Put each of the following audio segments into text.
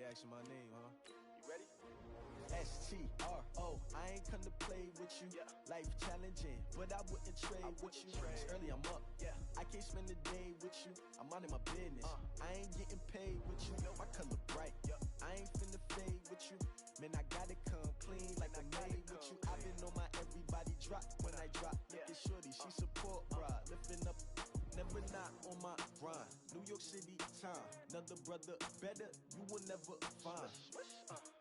asking my name, huh? You ready? S-T-R-O, I ain't come to play with you. Life challenging, but I wouldn't trade with you. It's early, I'm up. I can't spend the day with you. I'm out in my business. I ain't getting paid with you. My color bright. I ain't finna fade with you. Man, I gotta come clean like I made with you. I've been on my everybody drop when I drop. Look at shorty, she support ride. Lifting up, never not on my grind. New York City time, another brother better, you will never find.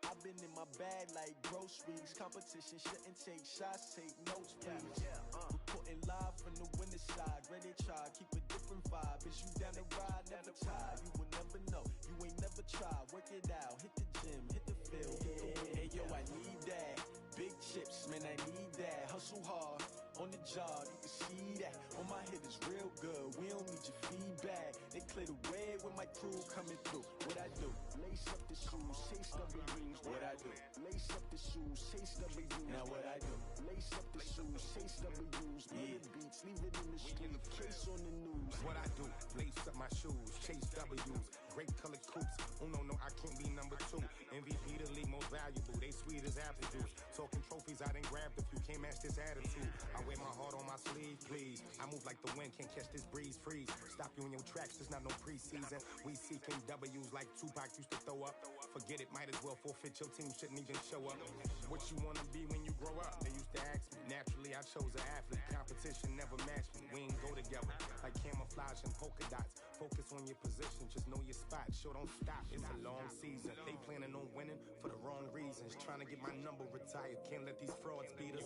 I've been in my bag like groceries. Competition shouldn't take shots, take notes, please. Reporting live from the winner side. Ready to try, keep a different vibe. Is you down the ride, never tired. You will never know, you ain't never tried. Work it out, hit the gym, hit the field, hit the win. Hey yo, I need that. Big chips, man, I need that. Hustle hard, on the job, you can see that. On my hit is real good, we don't need your feedback. They clear the way when my crew coming through. What I do? Lace up the shoes, chase W's. What I do? Lace up the shoes, chase W's. Now what I do? Lace up the shoes, chase W's. Yeah, beats, leave it in the street, case on the news. What I do? Lace up my shoes, chase W's. Great colored coops. Oh no, I can't be number 2. MVP the league most valuable. They sweet as apple juice. Talking trophies, I done grabbed a few. Can't match this attitude. I wear my heart on my sleeve, please. I move like the wind, can't catch this breeze. Freeze. Stop you in your tracks. There's not no preseason. We seeking W's like Tupac used to throw up. Forget it, might as well forfeit. Your team shouldn't even show up. What you wanna be when you grow up? They used to ask me. Naturally, I chose an athlete. Competition never matched me. We ain't go together like camouflage and polka dots. Focus on your position, just know your spot. Sure, don't stop. It's a long season. They planning on winning for the wrong reasons. Trying to get my number retired. Can't let these frauds beat us.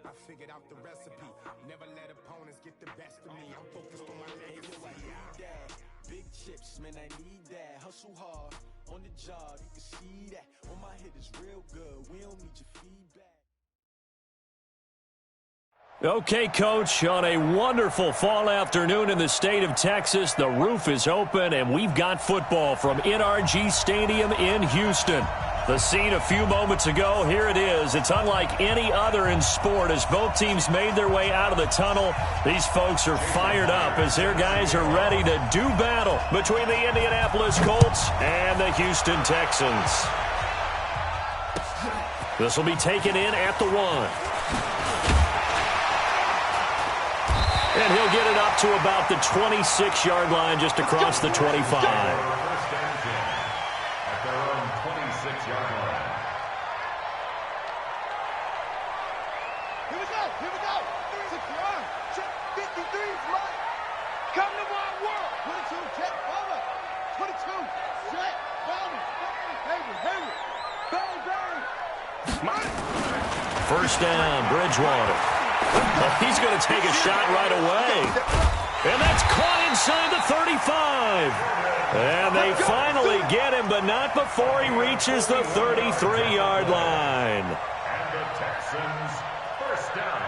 I figured out the recipe. Never let opponents get the best of me. I'm focused on my legacy. I need that. Big chips, man, I need that. Hustle hard, on the job, you can see that. On my hit is real good. We don't need your feedback. Okay, Coach, on a wonderful fall afternoon in the state of Texas, the roof is open, and we've got football from NRG Stadium in Houston. The scene a few moments ago, here it is. It's unlike any other in sport as both teams made their way out of the tunnel. These folks are fired up as their guys are ready to do battle between the Indianapolis Colts and the Houston Texans. This will be taken in at the 1. And he'll get it up to about the 26-yard line just across the 25. First and 10 at their own 26-yard line. Here we go. Secure. Check 53's right. Come to my world. 22, check, forward. 22, check, forward. Hayward. Bang. First down, Bridgewater. Well, he's going to take a shot right away. And that's caught inside the 35. And they finally get him, but not before he reaches the 33-yard line. And the Texans, first down.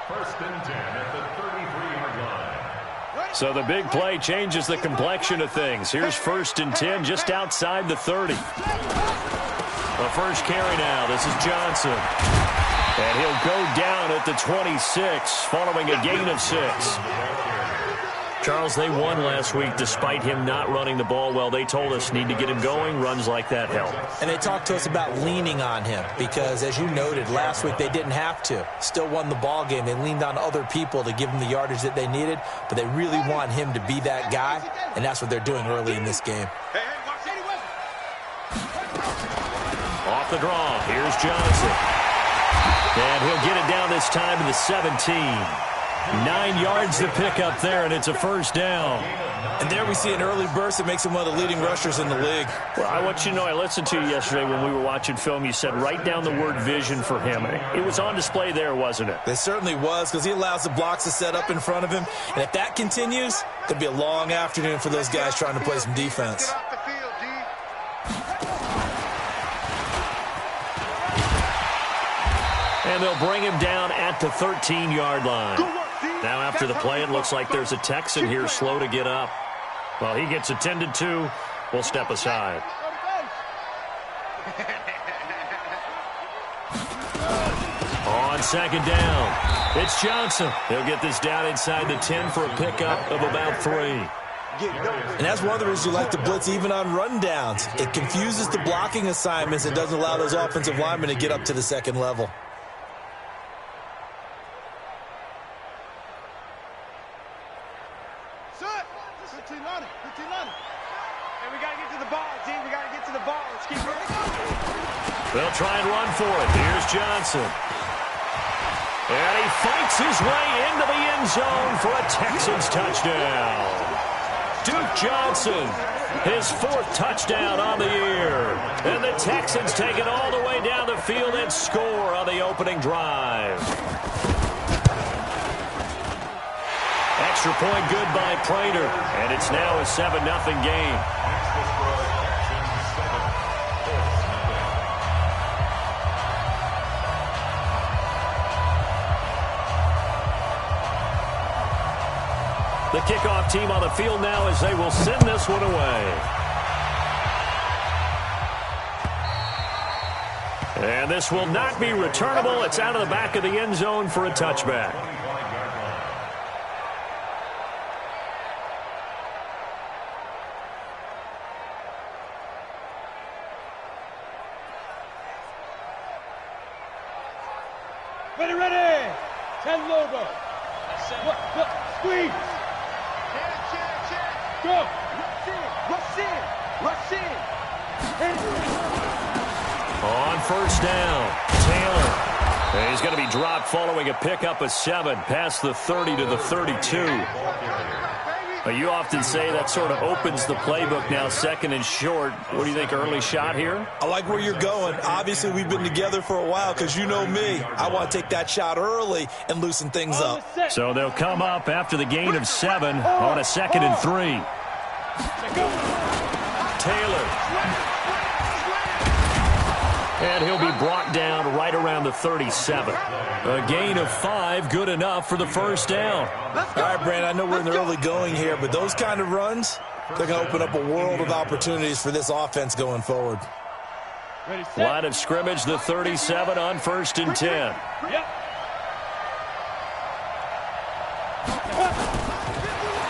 First and 10 at the 33-yard line. So the big play changes the complexion of things. Here's first and 10 just outside the 30. The first carry now. This is Johnson. And he'll go down at the 26 following a gain of 6. Charles, they won last week despite him not running the ball well. They told us need to get him going. Runs like that help. And they talked to us about leaning on him because, as you noted, last week they didn't have to. Still won the ball game. They leaned on other people to give them the yardage that they needed, but they really want him to be that guy, and that's what they're doing early in this game. Off the draw, here's Johnson. And he'll get it down this time to the 17. 9 yards to pick up there, and it's a first down. And there we see an early burst that makes him one of the leading rushers in the league. Well, I want you to know, I listened to you yesterday when we were watching film. You said write down the word vision for him. It was on display there, wasn't it? It certainly was, because he allows the blocks to set up in front of him. And if that continues, it's going to be a long afternoon for those guys trying to play some defense. And they'll bring him down at the 13-yard line. Now after the play, it looks like there's a Texan here slow to get up. Well, he gets attended to. We'll step aside. On second down, it's Johnson. He'll get this down inside the 10 for a pickup of about 3. And that's one of the reasons you like to blitz even on rundowns. It confuses the blocking assignments and doesn't allow those offensive linemen to get up to the second level. They'll try and run for it. Here's Johnson. And he fights his way into the end zone for a Texans touchdown. Duke Johnson, his 4th touchdown on the year. And the Texans take it all the way down the field and score on the opening drive. Extra point good by Prater. And it's now a 7-0 game. The kickoff team on the field now as they will send this one away. And this will not be returnable. It's out of the back of the end zone for a touchback. Ready. 10 logo. Squeeze. Go! Rush in! On first down, Taylor. And he's going to be dropped following a pickup of 7 past the 30 to the 32. You often say that sort of opens the playbook now, 2nd and short. What do you think, early shot here? I like where you're going. Obviously, we've been together for a while because you know me. I want to take that shot early and loosen things up. So they'll come up after the gain of 7 on a 2nd and 3. Taylor. And he'll be brought down right around the 37. A gain of 5, good enough for the first down. All right, Brandon, I know we're in the early going here, but those kind of runs, they're going to open up a world of opportunities for this offense going forward. Line of scrimmage, the 37 on 1st and 10.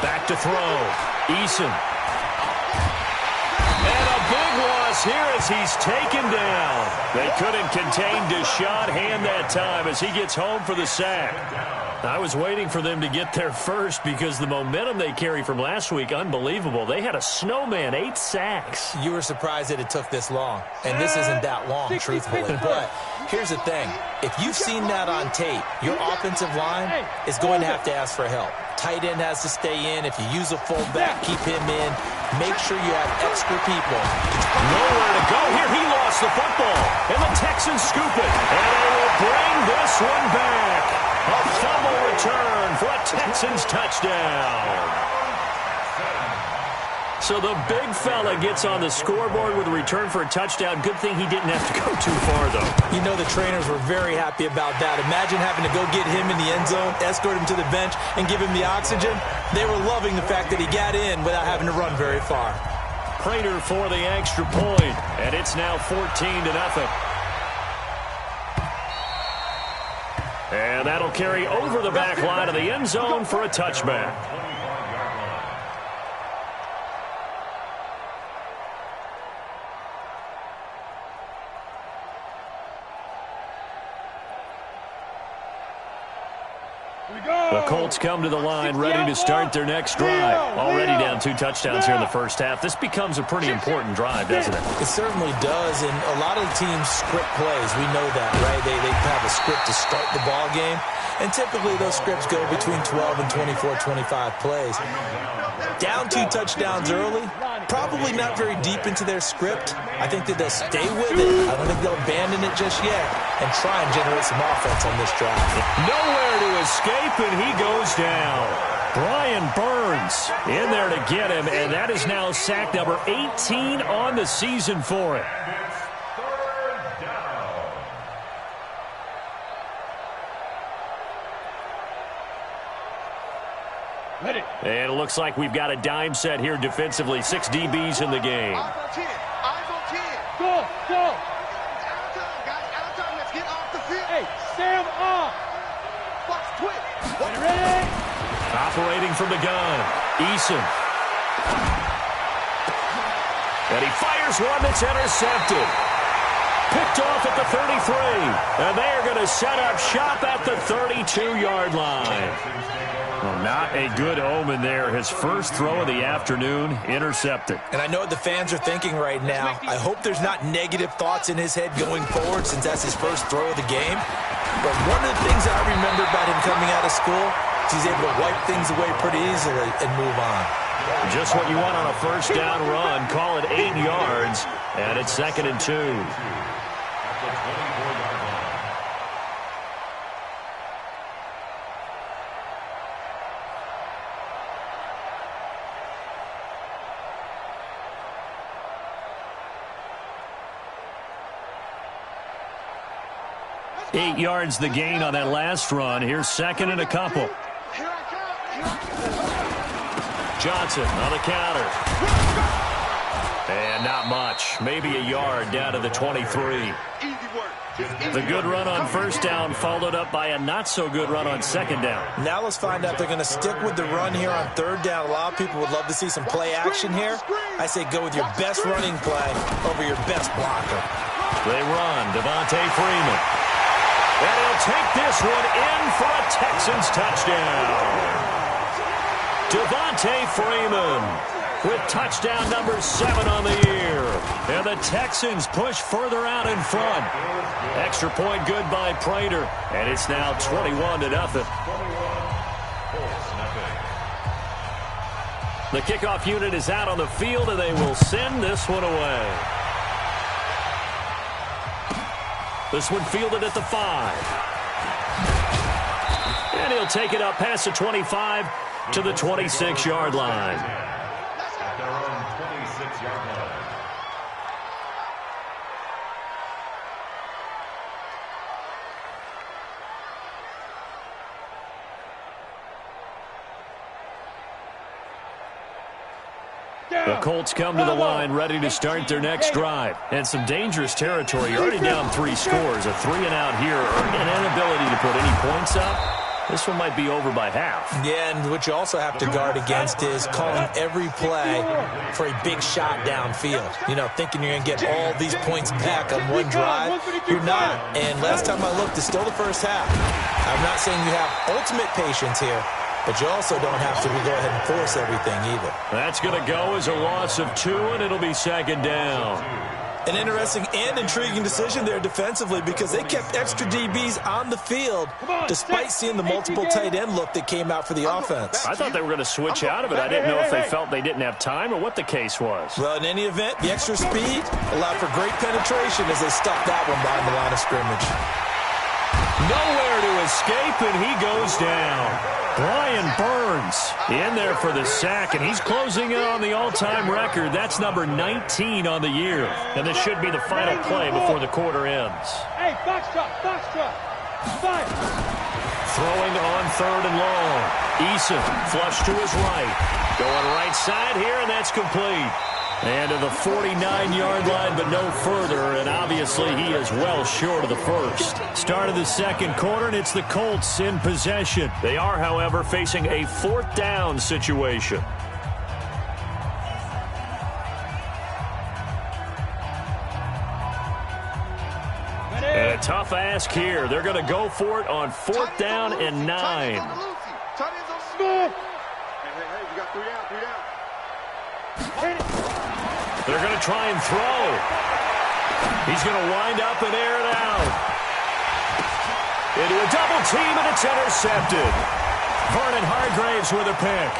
Back to throw. Eason. And a big loss here as he's taken down. They couldn't contain Deshaun Hand that time as he gets home for the sack. I was waiting for them to get there first because the momentum they carry from last week, unbelievable. They had a snowman, 8 sacks. You were surprised that it took this long, and this isn't that long, truthfully. But here's the thing. If you've seen that on tape, your offensive line is going to have to ask for help. Tight end has to stay in. If you use a fullback, keep him in. Make sure you have extra people. Nowhere to go here. He lost the football. And the Texans scoop it. And they will bring this one back. A fumble return for a Texans touchdown. So the big fella gets on the scoreboard with a return for a touchdown. Good thing he didn't have to go too far, though. You know the trainers were very happy about that. Imagine having to go get him in the end zone, escort him to the bench, and give him the oxygen. They were loving the fact that he got in without having to run very far. Prater for the extra point, and it's now 14-0. And that'll carry over the back line of the end zone for a touchback. The Colts come to the line ready to start their next drive. Already down 2 touchdowns here in the first half. This becomes a pretty important drive, doesn't it? It certainly does, and a lot of the teams script plays. We know that, right? They have a script to start the ball game, and typically those scripts go between 12 and 24, 25 plays. Down 2 touchdowns early, probably not very deep into their script. I think that they'll stay with it. I don't think they'll abandon it just yet and try and generate some offense on this drive. Nowhere to escape, and he goes down. Brian Burns in there to get him, and that is now sack number 18 on the season for him. And it looks like we've got a dime set here defensively. 6 DBs in the game. Eyes on 10. Eyes on 10. Go. Out of time. Let's get off the field. Hey, Sam off. Watch quick. Ready? Operating from the gun. Eason. And he fires one that's intercepted. Picked off at the 33. And they are going to set up shop at the 32-yard line. Well, not a good omen there. His first throw of the afternoon, intercepted. And I know what the fans are thinking right now. I hope there's not negative thoughts in his head going forward since that's his first throw of the game. But one of the things I remember about him coming out of school is he's able to wipe things away pretty easily and move on. Just what you want on a first down run. Call it 8 yards, and it's 2nd and 2. 8 yards the gain on that last run. Here's 2nd and a couple. Johnson on the counter. And not much. Maybe a yard down to the 23. The good run on first down followed up by a not-so-good run on second down. Now let's find out if they're going to stick with the run here on third down. A lot of people would love to see some play action here. I say go with your best running play over your best blocker. They run. Devontae Freeman. And he'll take this one in for a Texans touchdown. Devontae Freeman with touchdown number 7 on the year. And the Texans push further out in front. Extra point good by Prater. And it's now 21-0. The kickoff unit is out on the field, and they will send this one away. This one fielded at the 5. And he'll take it up past the 25 to the 26-yard line. At their own 26-yard line. The Colts come to the line ready to start their next drive. And some dangerous territory. You're already down 3 scores. A 3-and-out here, or an inability to put any points up. This one might be over by half. Yeah, and what you also have to guard against is calling every play for a big shot downfield. You know, thinking you're going to get all these points back on one drive. You're not. And last time I looked, it's still the first half. I'm not saying you have ultimate patience here, but you also don't have to go ahead and force everything either. That's going to go as a loss of 2, and it'll be 2nd down. An interesting and intriguing decision there defensively because they kept extra DBs on the field despite seeing the multiple tight end look that came out for the offense. I thought they were going to switch out of it. I didn't know if they felt they didn't have time or what the case was. Well, in any event, the extra speed allowed for great penetration as they stuck that one behind the line of scrimmage. Nowhere to escape, and he goes down. Brian Burns in there for the sack, and he's closing in on the all-time record. That's number 19 on the year. And this should be the final play before the quarter ends. Hey, box drop, fire. Throwing on 3rd and long. Eason flush to his right. Going right side here, and that's complete. And to the 49-yard line, but no further, and obviously he is well short of the first. Start of the second quarter, and it's the Colts in possession. They are, however, facing a 4th down situation. And a tough ask here. They're going to go for it on 4th down and 9. Hey, we got 3 down. They're going to try and throw. He's going to wind up and air it out. Into a double team, and it's intercepted. Vernon Hargreaves with a pick.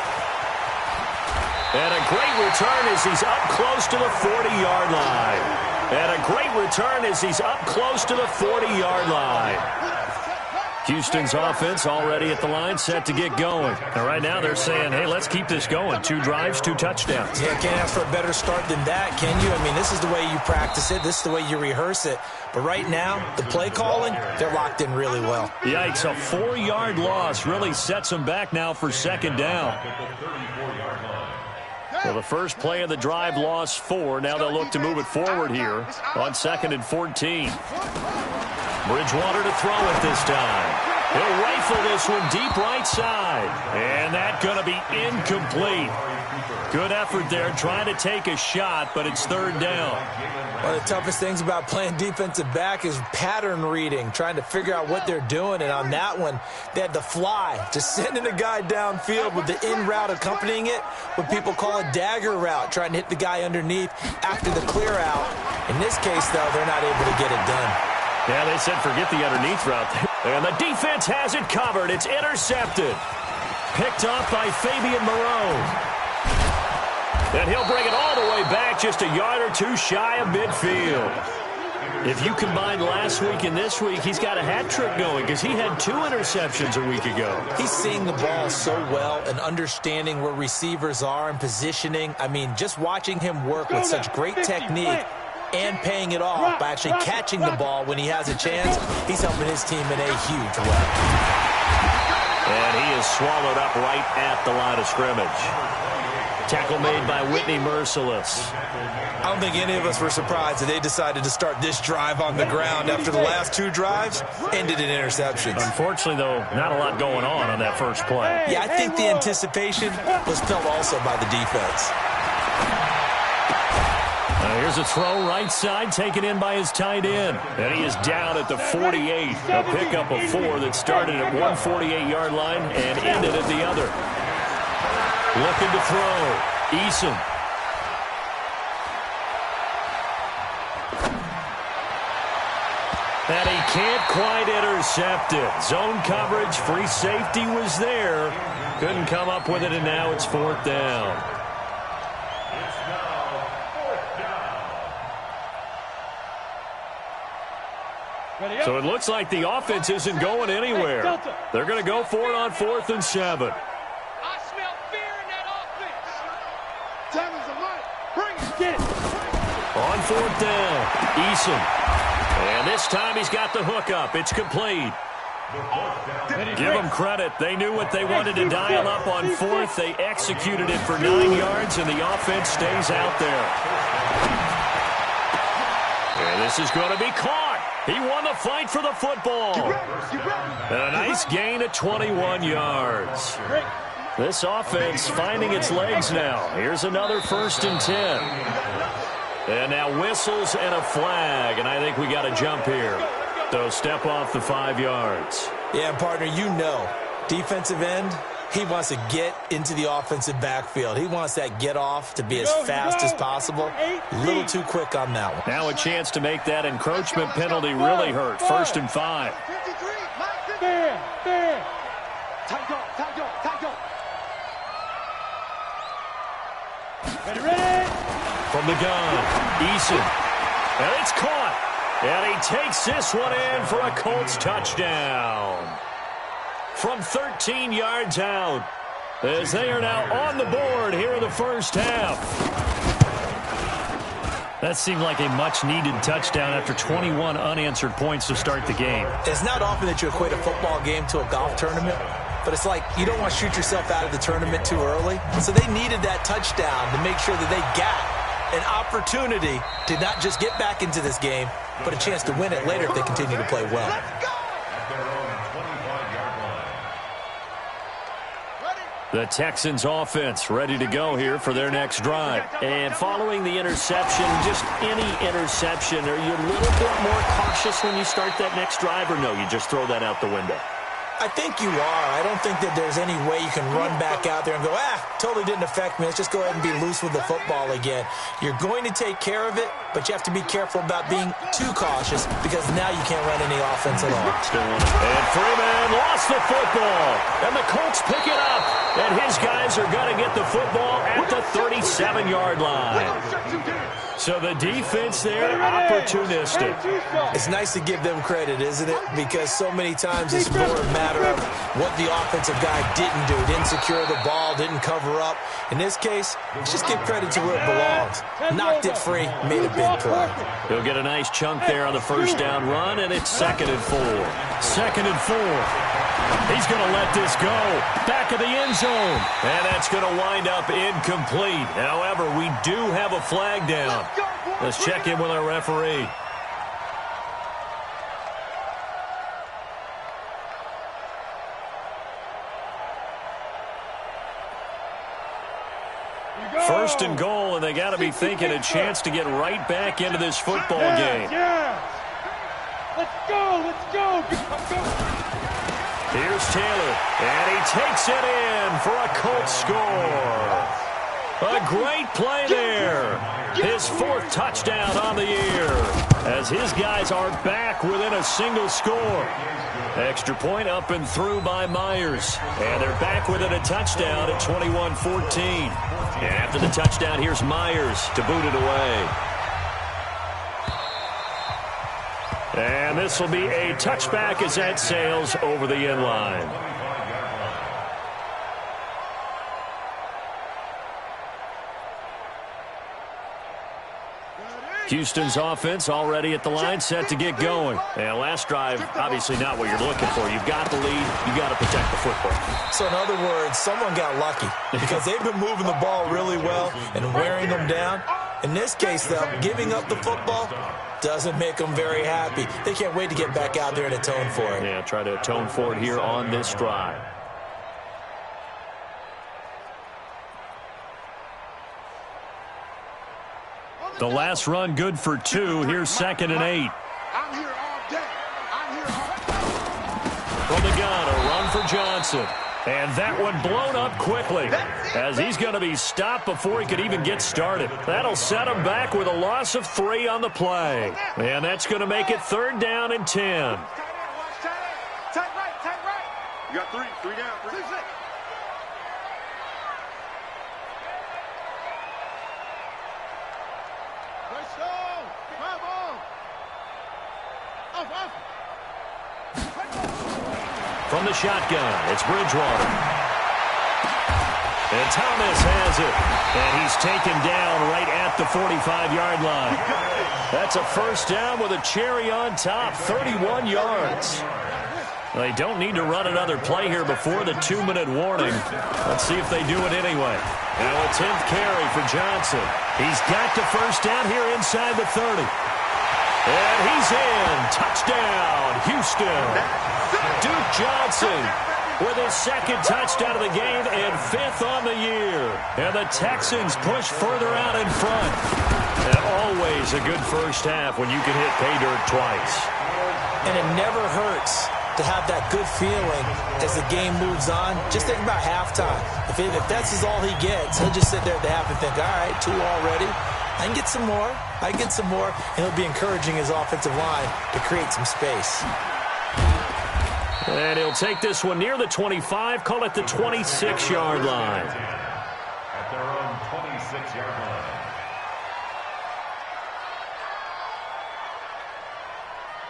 And a great return as he's up close to the 40-yard line. And a great return as he's up close to the 40-yard line. Houston's offense already at the line, set to get going. And right now they're saying, hey, let's keep this going. 2 drives, 2 touchdowns. Yeah, can't ask for a better start than that, can you? I mean, this is the way you practice it. This is the way you rehearse it. But right now, the play calling, they're locked in really well. Yikes, a 4-yard loss really sets them back now for 2nd down. Well, the first play of the drive lost 4. Now they'll look to move it forward here on 2nd and 14. Bridgewater to throw it this time. He'll rifle this one deep right side. And that's going to be incomplete. Good effort there trying to take a shot, but it's third down. One of the toughest things about playing defensive back is pattern reading, trying to figure out what they're doing. And on that one, they had the fly, just sending a guy downfield with the in route accompanying it, what people call a dagger route, trying to hit the guy underneath after the clear out. In this case, though, they're not able to get it done. Yeah, they said forget the underneath route. And the defense has it covered. It's intercepted. Picked up by Fabian Moreau. And he'll bring it all the way back, just a yard or two shy of midfield. If you combine last week and this week, he's got a hat trick going because he had 2 interceptions a week ago. He's seeing the ball so well and understanding where receivers are and positioning. I mean, just watching him work with such great technique and paying it off by actually catching the ball when he has a chance, he's helping his team in a huge way. And he is swallowed up right at the line of scrimmage. Tackle made by Whitney Merciless. I don't think any of us were surprised that they decided to start this drive on the ground after the last 2 drives ended in interceptions. Unfortunately, though, not a lot going on that first play. Yeah, I think the anticipation was felt also by the defense. Here's a throw right side taken in by his tight end. And he is down at the 48. A pickup of 4 that started at 148-yard line and ended at the other. Looking to throw. Eason. And he can't quite intercept it. Zone coverage, free safety was there. Couldn't come up with it, and now it's 4th down. It's now 4th down. So it looks like the offense isn't going anywhere. They're going to go for it on 4th and 7. On 4th down, Eason. And this time he's got the hook up. It's complete. Give them credit. They knew what they wanted to dial up on 4th. They executed it for 9 yards, and the offense stays out there. And this is going to be caught. He won the fight for the football. And a nice gain of 21 yards. This offense finding its legs now. Here's another 1st and 10. And now whistles and a flag, and I think we got a jump here. So step off the 5 yards. Yeah, partner, you know, defensive end, he wants to get into the offensive backfield. He wants that get off to be as fast as possible. A little too quick on that one. Now a chance to make that encroachment penalty really hurt. 1st and 5. Ready? From the gun, Eason. And it's caught. And he takes this one in for a Colts touchdown. From 13 yards out, as they are now on the board here in the first half. That seemed like a much-needed touchdown after 21 unanswered points to start the game. It's not often that you equate a football game to a golf tournament, but it's like you don't want to shoot yourself out of the tournament too early. So they needed that touchdown to make sure that they got an opportunity to not just get back into this game, but a chance to win it later if they continue to play well. The Texans offense ready to go here for their next drive. And following the interception, just any interception, are you a little bit more cautious when you start that next drive, or no, you just throw that out the window? I think you are. I don't think that there's any way you can run back out there and go, totally didn't affect me. Let's just go ahead and be loose with the football again. You're going to take care of it, but you have to be careful about being too cautious because now you can't run any offense at all. And Freeman lost the football. And the Colts pick it up. And his guys are going to get the football at the 37-yard line. So the defense there, opportunistic. It's nice to give them credit, isn't it? Because so many times it's more a matter of what the offensive guy didn't do. Didn't secure the ball, didn't cover up. In this case, let's just give credit to where it belongs. Knocked it free, made a big play. He'll get a nice chunk there on the first down run, and it's 2nd and 4. 2nd and 4. He's going to let this go. Back of the end zone. And that's going to wind up incomplete. However, we do have a flag down. Let's check in with our referee. First and goal, and they got to be thinking a chance to get right back into this football game. Let's go, let's go. Here's Taylor, and he takes it in for a Colts score. A great play there. His 4th touchdown on the year as his guys are back within a single score. Extra point up and through by Myers. And they're back within a touchdown at 21-14. And after the touchdown, here's Myers to boot it away. And this will be a touchback as that sails over the end line. Houston's offense already at the line, set to get going. And last drive, obviously not what you're looking for. You've got the lead. You've got to protect the football. So in other words, someone got lucky because they've been moving the ball really well and wearing them down. In this case, though, giving up the football doesn't make them very happy. They can't wait to get back out there and atone for it. Yeah, try to atone for it here on this drive. The last run good for 2. Here's 2nd and 8. I'm here all day. I'm here all From the gun, a run for Johnson. And that one blown up quickly as he's going to be stopped before he could even get started. That'll set him back with a loss of 3 on the play. And that's going to make it 3rd down and 10. Tight right. You got 3 down, 3. 6. From the shotgun, it's Bridgewater. And Thomas has it. And he's taken down right at the 45-yard line. That's a 1st down with a cherry on top, 31 yards. They don't need to run another play here before the 2-minute warning. Let's see if they do it anyway. Now a 10th carry for Johnson. He's got the 1st down here inside the 30. And he's in. Touchdown, Houston. Duke Johnson with his 2nd touchdown of the game and 5th on the year. And the Texans push further out in front. And always a good first half when you can hit pay dirt twice. And it never hurts to have that good feeling as the game moves on. Just think about halftime. If that's all he gets, he'll just sit there at the half and think, all right, 2 already. I can get some more. And he'll be encouraging his offensive line to create some space. And he'll take this one near the 25, call it the 26-yard line. At their own 26-yard line.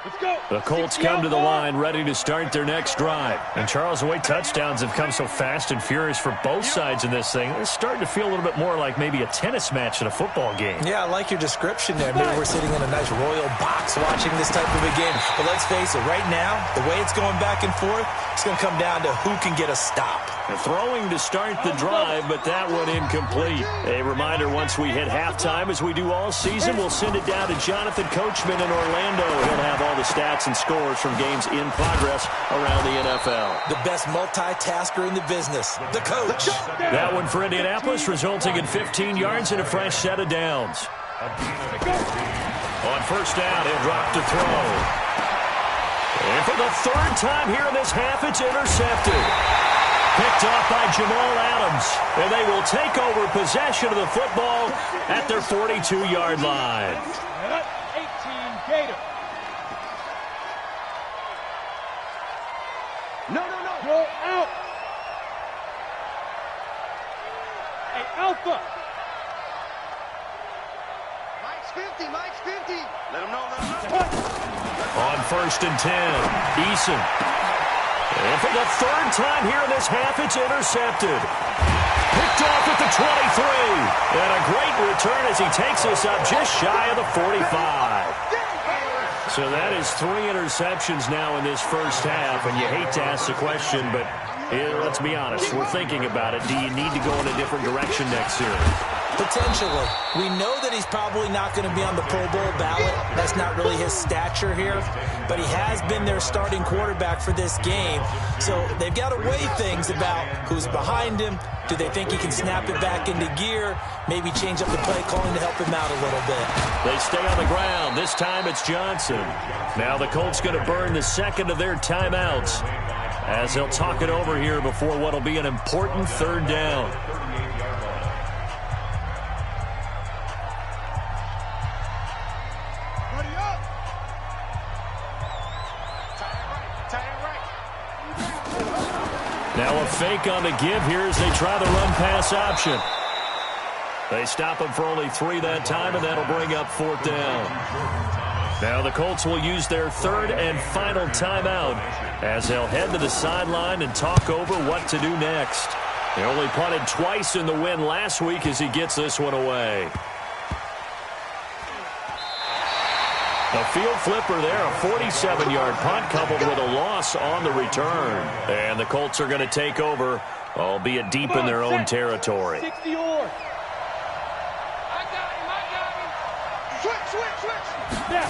Let's go. The Colts come to the line ready to start their next drive. And Charles, the way touchdowns have come so fast and furious for both sides in this thing, it's starting to feel a little bit more like maybe a tennis match in a football game. Yeah, I like your description there. Maybe we're sitting in a nice royal box watching this type of a game. But let's face it, right now, the way it's going back and forth, it's going to come down to who can get a stop. And throwing to start the drive, but that one incomplete. A reminder, once we hit halftime, as we do all season, we'll send it down to Jonathan Coachman in Orlando. He'll have all the stats and scores from games in progress around the NFL. The best multitasker in the business, the coach. That one for Indianapolis, resulting in 15 yards and a fresh set of downs. On 1st down, he'll drop to throw. And for the 3rd time here in this half, it's intercepted. Picked off by Jamal Adams. And they will take over possession of the football at their 42-yard line. 18 Gator. No. Go out. Hey, Alpha. Mike's 50. Let him know. On 1st and 10, Eason. And for the 3rd time here in this half, it's intercepted. Picked off at the 23. And a great return as he takes us up just shy of the 45. So that is 3 interceptions now in this first half. And you hate to ask the question, but let's be honest. We're thinking about it. Do you need to go in a different direction next year? Potentially. We know that he's probably not going to be on the Pro Bowl ballot. That's not really his stature here. But he has been their starting quarterback for this game. So they've got to weigh things about who's behind him. Do they think he can snap it back into gear? Maybe change up the play calling to help him out a little bit. They stay on the ground. This time it's Johnson. Now the Colts going to burn the second of their timeouts as they'll talk it over here before what will be an important third down. Now a fake on the give here as they try the run-pass option. They stop him for only 3 that time, and that'll bring up 4th down. Now the Colts will use their third and final timeout as they'll head to the sideline and talk over what to do next. They only punted twice in the win last week as he gets this one away. A field flipper there, a 47-yard punt coupled with a loss on the return. And the Colts are going to take over, albeit deep in their own territory. 60 yards. I got him. Switch. Yeah.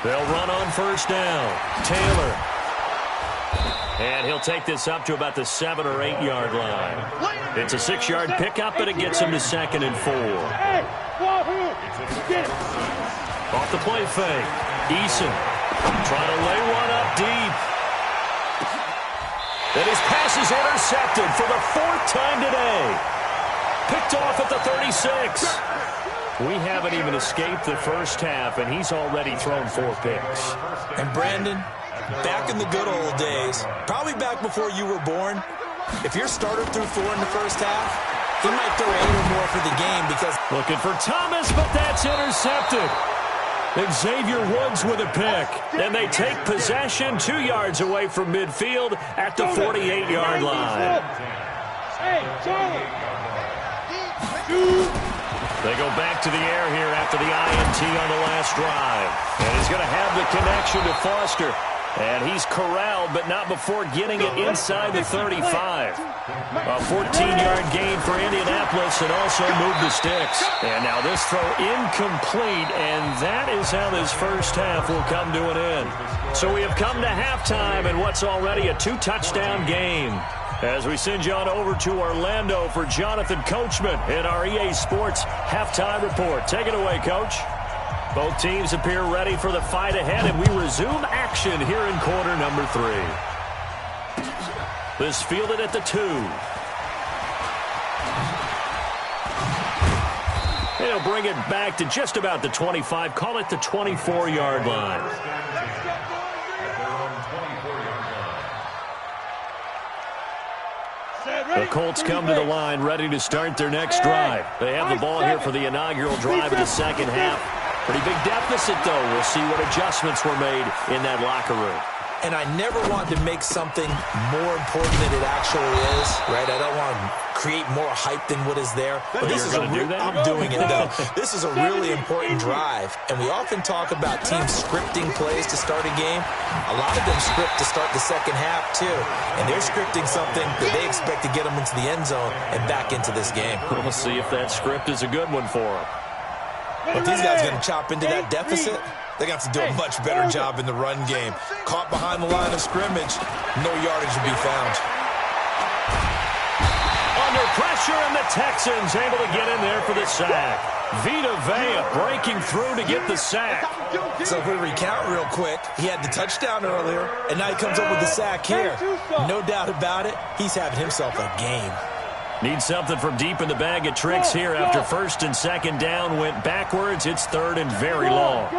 They'll run on first down. Taylor. And he'll take this up to about the 7 or 8 yard line. It's a 6-yard pickup, but it gets him to 2nd and 4. Get it. Off the play fake. Eason trying to lay one up deep. And his pass is intercepted for the 4th time today. Picked off at the 36. We haven't even escaped the first half, and he's already thrown 4 picks. And Brandon, back in the good old days, probably back before you were born, if your starter threw 4 in the first half, he might throw 8 or more for the game because... Looking for Thomas, but that's intercepted. Xavier Woods with a pick. And they take possession 2 yards away from midfield at the 48-yard line. They go back to the air here after the INT on the last drive. And he's going to have the connection to Foster. And he's corralled, but not before getting it inside the 35. A 14-yard gain for Indianapolis and also moved the sticks. And now this throw incomplete, and that is how this first half will come to an end. So we have come to halftime in what's already a 2-touchdown game. As we send you on over to Orlando for Jonathan Coachman in our EA Sports Halftime Report. Take it away, Coach. Both teams appear ready for the fight ahead, and we resume action here in quarter number 3. This fielded at the 2. They'll bring it back to just about the 25. Call it the 24-yard line. The Colts come to the line ready to start their next drive. They have the ball here for the inaugural drive of the second half. Pretty big deficit, though. We'll see what adjustments were made in that locker room. And I never want to make something more important than it actually is, right? I don't want to create more hype than what is there. But this is I'm doing it, though. This is a really important drive. And we often talk about teams scripting plays to start a game. A lot of them script to start the second half, too. And they're scripting something that they expect to get them into the end zone and back into this game. We'll see if that script is a good one for them. But these guys are going to chop into that deficit. They're going to have to do a much better job in the run game. Caught behind the line of scrimmage, no yardage to be found. Under pressure, and the Texans able to get in there for the sack. Vita Vea breaking through to get the sack. So if we recount real quick, he had the touchdown earlier, and now he comes up with the sack here. No doubt about it, he's having himself a game. Needs something from deep in the bag of tricks here after 1st and 2nd down went backwards. It's 3rd and very long.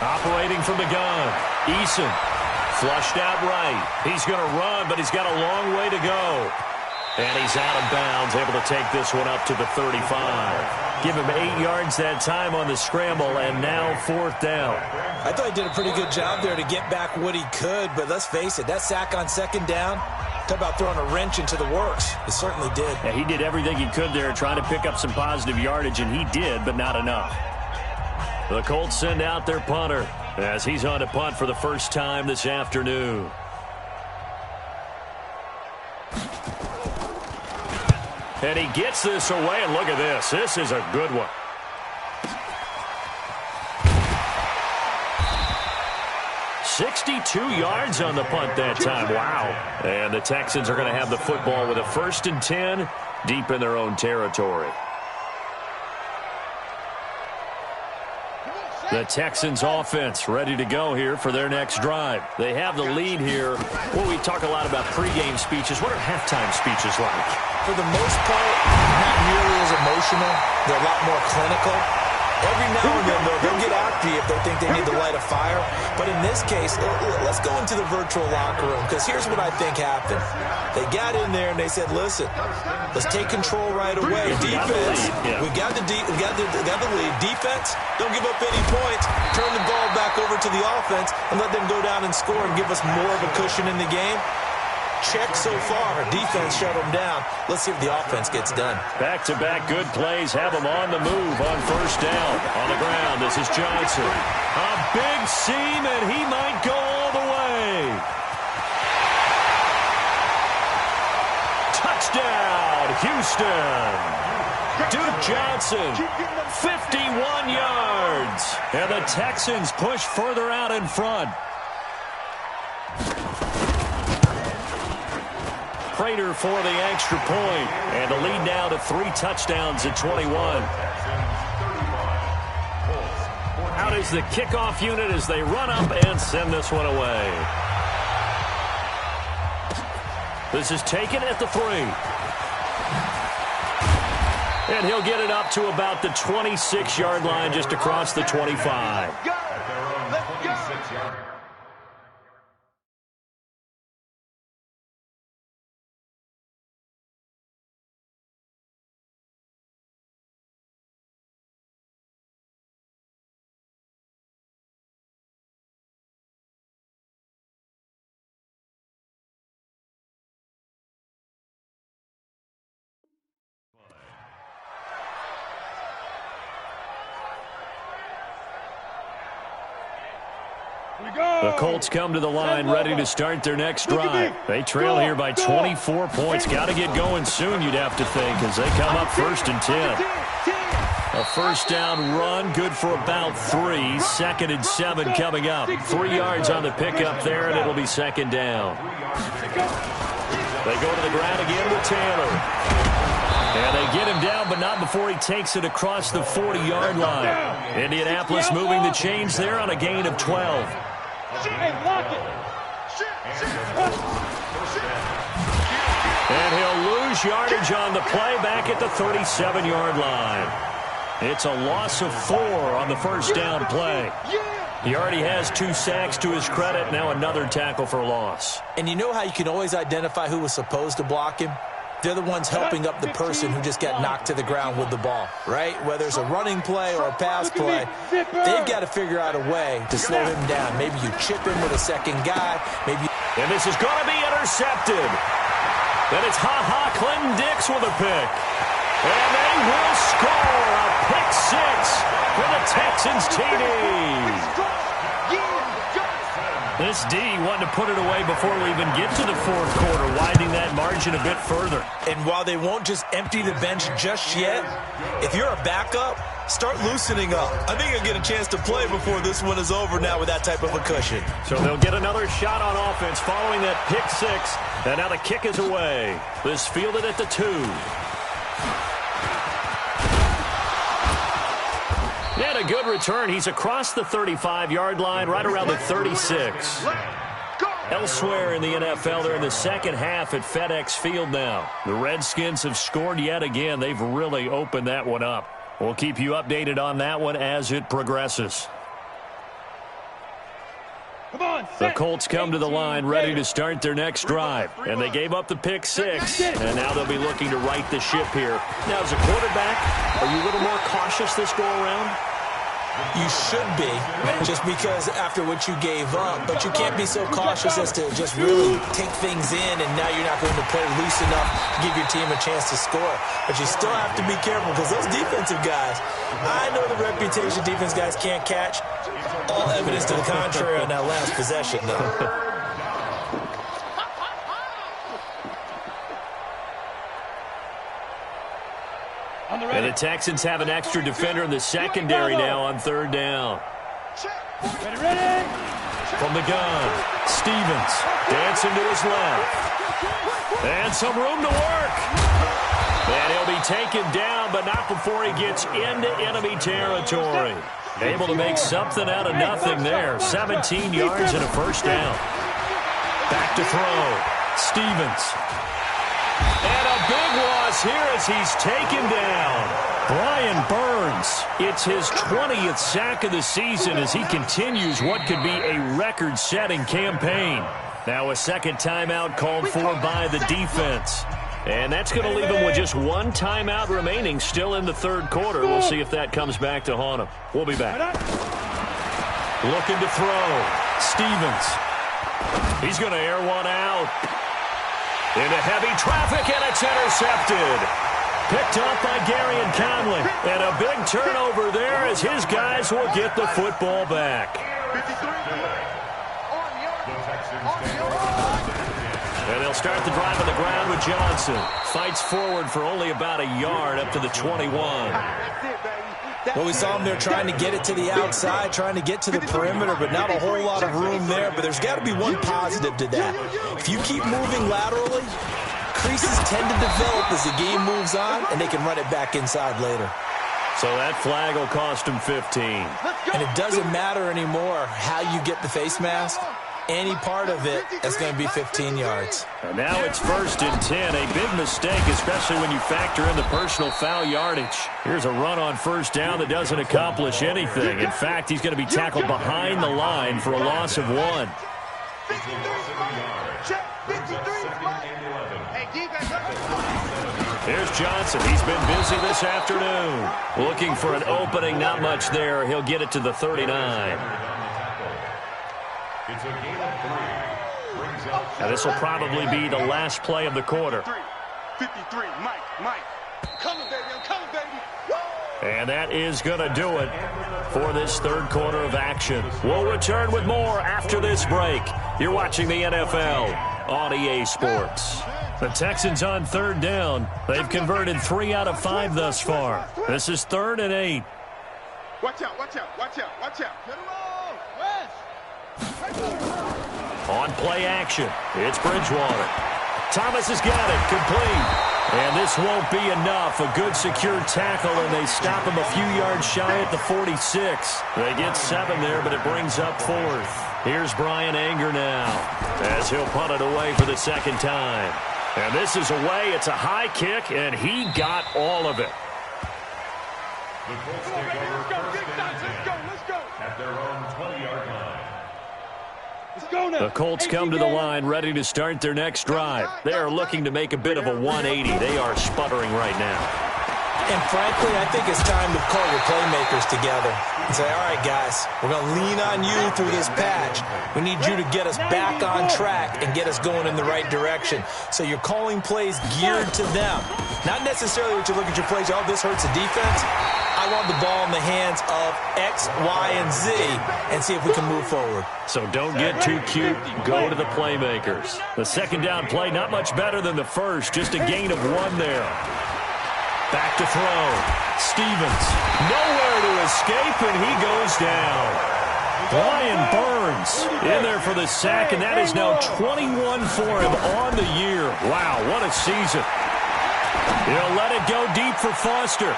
Operating from the gun. Eason flushed out right. He's going to run, but he's got a long way to go. And he's out of bounds, able to take this one up to the 35. Give him 8 yards that time on the scramble, and now 4th down. I thought he did a pretty good job there to get back what he could, but let's face it, that sack on 2nd down, talk about throwing a wrench into the works. It certainly did. Yeah, he did everything he could there trying to pick up some positive yardage, and he did, but not enough. The Colts send out their punter as he's on to punt for the first time this afternoon. And he gets this away, and look at this. This is a good one. "62 yards on the punt that time. Wow. And the Texans are going to have the football with a 1st and 10 deep in their own territory. The Texans offense ready to go here for their next drive. They have the lead here. Well, we talk a lot about pregame speeches. What are halftime speeches like? For the most part, not nearly as emotional. They're a lot more clinical. Every now and then, though, they'll get after you if they think they need to light a fire. But in this case, let's go into the virtual locker room, because here's what I think happened. They got in there and they said, listen, let's take control right away. Defense, we got the lead. Defense, don't give up any points. Turn the ball back over to the offense and let them go down and score and give us more of a cushion in the game. Check so far. Defense shut them down. Let's see if the offense gets done. Back-to-back good plays have them on the move on 1st down. On the ground, this is Johnson. A big seam, and he might go all the way. Touchdown, Houston. Duke Johnson, 51 yards. And the Texans push further out in front. Prater for the extra point, and the lead now to 3 touchdowns at 21. Out is the kickoff unit as they run up and send this one away. This is taken at the 3. And he'll get it up to about the 26-yard line, just across the 25. The Colts come to the line ready to start their next drive. They trail here by 24 points. Got to get going soon, you'd have to think, as they come up 1st and 10. A 1st down run, good for about 3. 2nd and 7 coming up. 3 yards on the pickup there, and it'll be 2nd down. They go to the ground again with Taylor. And they get him down, but not before he takes it across the 40-yard line. Indianapolis moving the chains there on a gain of 12. And he'll lose yardage on the play back at the 37-yard line. It's a loss of 4 on the 1st down play. He already has 2 sacks to his credit, now another tackle for loss. And you know how you can always identify who was supposed to block him? They're the ones helping up the person who just got knocked to the ground with the ball, right? Whether it's a running play or a pass play, they've got to figure out a way to slow him down. Maybe you chip him with a second guy. And this is going to be intercepted. Then it's Clinton Dix with a pick. And they will score a pick 6 for the Texans TD. This D wanted to put it away before we even get to the 4th quarter, widening that margin a bit further. And while they won't just empty the bench just yet, if you're a backup, start loosening up. I think you'll get a chance to play before this one is over now with that type of a cushion. So they'll get another shot on offense following that pick 6. And now the kick is away. This fielded at the 2. And a good return. He's across the 35-yard line, right around the 36. Elsewhere in the NFL, they're in the second half at FedEx Field now. The Redskins have scored yet again. They've really opened that one up. We'll keep you updated on that one as it progresses. The Colts come to the line ready to start their next drive. And they gave up the pick 6, and now they'll be looking to right the ship here. Now, as a quarterback, are you a little more cautious this go-around? You should be, just because after what you gave up. But you can't be so cautious as to just really take things in, and now you're not going to play loose enough to give your team a chance to score. But you still have to be careful, because those defensive guys, I know the reputation defense guys can't catch. All evidence to the contrary on that last possession, though. And the Texans have an extra defender in the secondary now on third down. Ready. From the gun, Stevens dancing to his left. And some room to work. And he'll be taken down, but not before he gets into enemy territory. Able to make something out of nothing there. 17 yards and a first down. Back to throw. Stevens. And a big loss here as he's taken down. Brian Burns, it's his 20th sack of the season as he continues what could be a record-setting campaign. Now a second timeout called for by the defense. And that's going to leave him with just one timeout remaining still in the third quarter. We'll see if that comes back to haunt him. We'll be back. Looking to throw. Stevens. He's going to air one out. Into heavy traffic, and it's intercepted. Picked off by Gary and Conley. And a big turnover there as his guys will get the football back. And they'll start the drive on the ground with Johnson. Fights forward for only about a yard up to the 21. Well, we saw him there trying to get it to the outside, trying to get to the perimeter, but not a whole lot of room there. But there's got to be one positive to that. If you keep moving laterally, creases tend to develop as the game moves on, and they can run it back inside later. So that flag will cost him 15. And it doesn't matter anymore how you get the face mask. Any part of it, that's going to be 15 yards. And now it's 1st and 10. A big mistake, especially when you factor in the personal foul yardage. Here's a run on first down that doesn't accomplish anything. In fact, he's going to be tackled behind the line for a loss of 1. Here's Johnson. He's been busy this afternoon. Looking for an opening, not much there. He'll get it to the 39. It's a gain of 3. Now this will probably be the last play of the quarter. 53, Mike. Coming, baby, I'm coming, baby. And that is going to do it for this third quarter of action. We'll return with more after this break. You're watching the NFL on EA Sports. The Texans on third down. They've converted 3 out of 5 thus far. This is 3rd and 8. Watch out. Get him on, West. On play action, it's Bridgewater. Thomas has got it, complete. And this won't be enough. A good secure tackle, and they stop him a few yards shy at the 46. They get 7 there, but it brings up 4th. Here's Brian Anger now, as he'll punt it away for the second time. And this is away. It's a high kick, and he got all of it. The Colts take over 1st and 10 at their own 20-yard line. The Colts come to the line ready to start their next drive. They are looking to make a bit of a 180. They are sputtering right now. And frankly, I think it's time to call your playmakers together and say, all right, guys, we're going to lean on you through this patch. We need you to get us back on track and get us going in the right direction. So you're calling plays geared to them. Not necessarily what you look at your plays, oh, this hurts the defense. I want the ball in the hands of X, Y, and Z and see if we can move forward. So don't get too cute. Go to the playmakers. The second down play, not much better than the first. Just a gain of 1 there. Back to throw. Stevens. Nowhere to escape, and he goes down. Brian Burns in there for the sack, and that is now 21 for him on the year. Wow, what a season. He'll let it go deep for Foster.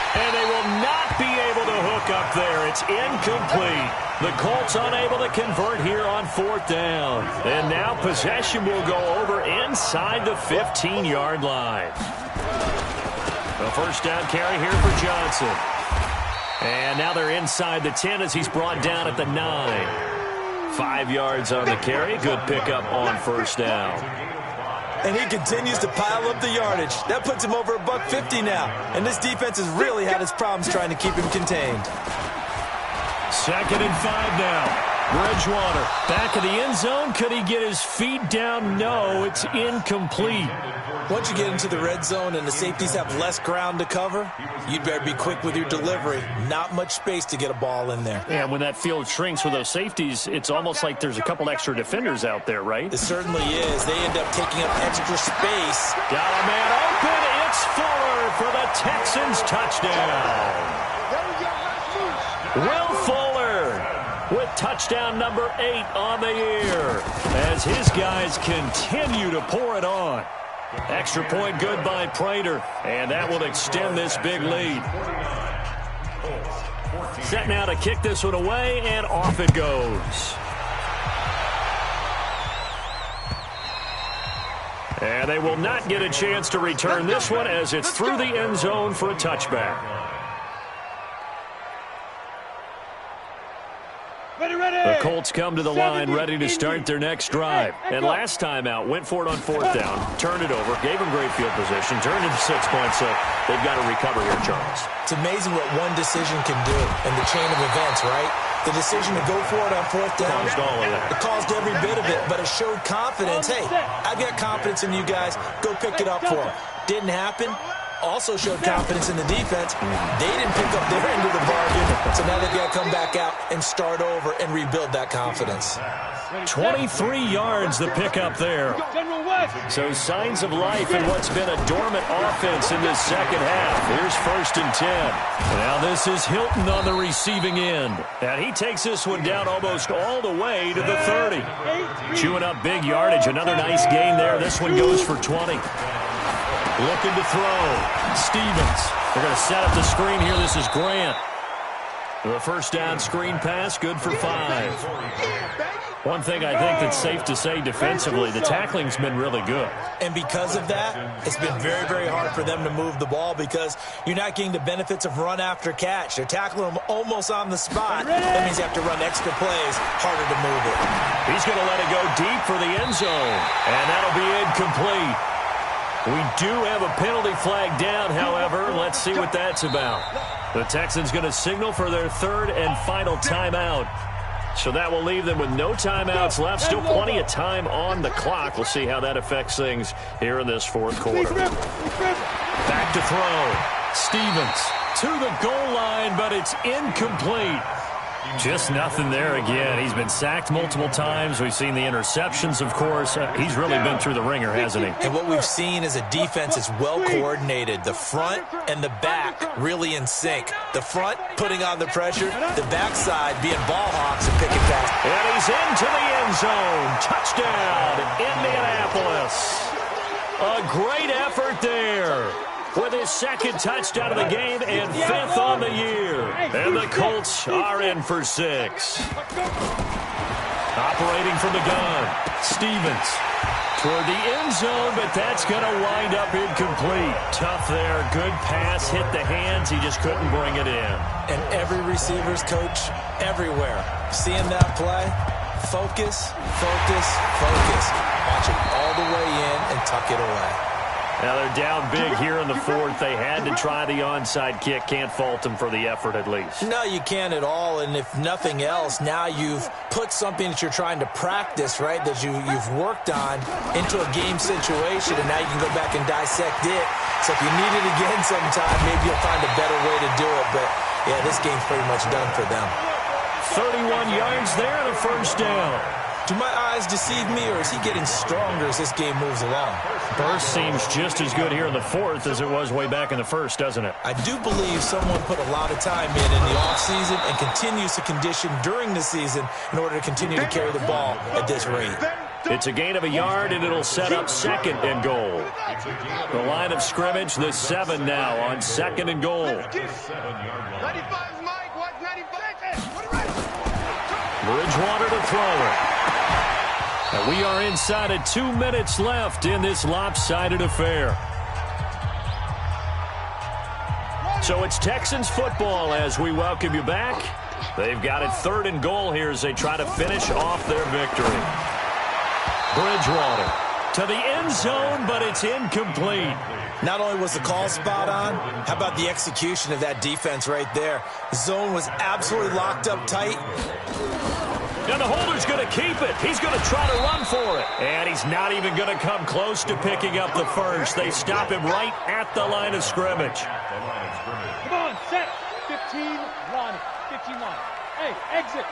And they will not be able to hook up there. It's incomplete. The Colts unable to convert here on 4th down. And now possession will go over inside the 15-yard line. The first down carry here for Johnson. And now they're inside the 10 as he's brought down at the 9. 5 yards on the carry. Good pickup on first down. And he continues to pile up the yardage. That puts him over $150 now. And this defense has really had its problems trying to keep him contained. 2nd and 5 now. Bridgewater back in the end zone. Could he get his feet down? No, it's incomplete. Once you get into the red zone and the safeties have less ground to cover, you'd better be quick with your delivery. Not much space to get a ball in there. And when that field shrinks with those safeties, it's almost like there's a couple extra defenders out there, right? It certainly is. They end up taking up extra space. Got a man open. It's Fuller for the Texans touchdown. Will Fuller with touchdown number 8 on the year as his guys continue to pour it on. Extra point good by Prater, and that will extend this big lead. Set now to kick this one away, and off it goes. And they will not get a chance to return this one as it's through the end zone for a touchback. The Colts come to the line ready to start their next drive. And last time out, went for it on 4th down, turned it over, gave them great field position, turned into 6 points, so they've got to recover here, Charles. It's amazing what one decision can do in the chain of events, right? The decision to go for it on 4th down, Caused all of that. It caused every bit of it, but it showed confidence. Hey, I've got confidence in you guys. Go pick it up for them. Didn't happen. Also showed confidence in the defense. They didn't pick up their end of the bargain, so now they've got to come back out and start over and rebuild that confidence. 23 yards the pickup there. So signs of life in what's been a dormant offense in this second half. Here's 1st and 10. Now this is Hilton on the receiving end. And he takes this one down almost all the way to the 30. Chewing up big yardage. Another nice gain there. This one goes for 20. Looking to throw. Stevens. They're going to set up the screen here. This is Grant. The first down screen pass, good for 5. One thing I think that's safe to say defensively, the tackling's been really good. And because of that, it's been very, very hard for them to move the ball because you're not getting the benefits of run after catch. They're tackling them almost on the spot. That means you have to run extra plays, harder to move it. He's going to let it go deep for the end zone, and that'll be incomplete. We do have a penalty flag down, however. Let's see what that's about. The Texans going to signal for their 3rd and final timeout. So that will leave them with no timeouts left. Still plenty of time on the clock. We'll see how that affects things here in this 4th quarter. Back to throw. Stevens to the goal line, but it's incomplete. Just nothing there again. He's been sacked multiple times. We've seen the interceptions, of course. He's really been through the ringer, hasn't he? And what we've seen is a defense that's well coordinated. The front and the back really in sync. The front putting on the pressure, the backside being ball hawks and picking fast. And he's into the end zone. Touchdown, Indianapolis. A great effort there with his 2nd touchdown of the game and 5th on the year. And the Colts are in for 6. Operating from the gun, Stevens toward the end zone, but that's going to wind up incomplete. Tough there. Good pass, hit the hands. He just couldn't bring it in. And every receiver's coach everywhere, seeing that play, focus, focus, focus. Watch it all the way in and tuck it away. Now they're down big here in the 4th. They had to try the onside kick. Can't fault them for the effort at least. No, you can't at all. And if nothing else, now you've put something that you're trying to practice, right, that you've worked on into a game situation, and now you can go back and dissect it. So if you need it again sometime, maybe you'll find a better way to do it. But, yeah, this game's pretty much done for them. 31 yards there and a 1st down. Do my eyes deceive me, or is he getting stronger as this game moves along? Burst seems just as good here in the 4th as it was way back in the 1st, doesn't it? I do believe someone put a lot of time in the offseason and continues to condition during the season in order to continue to carry the ball at this rate. It's a gain of a yard, and it'll set up 2nd and goal. The line of scrimmage, the 7 now on 2nd and goal. Bridgewater to throw it. And we are inside of 2 minutes left in this lopsided affair. So it's Texans football as we welcome you back. They've got it 3rd and goal here as they try to finish off their victory. Bridgewater to the end zone, but it's incomplete. Not only was the call spot on, how about the execution of that defense right there? The zone was absolutely locked up tight. And the holder's going to keep it. He's going to try to run for it. And he's not even going to come close to picking up the 1st. They stop him right at the line of scrimmage. Come on, set. 15, 1, 15, 1. Hey, exit.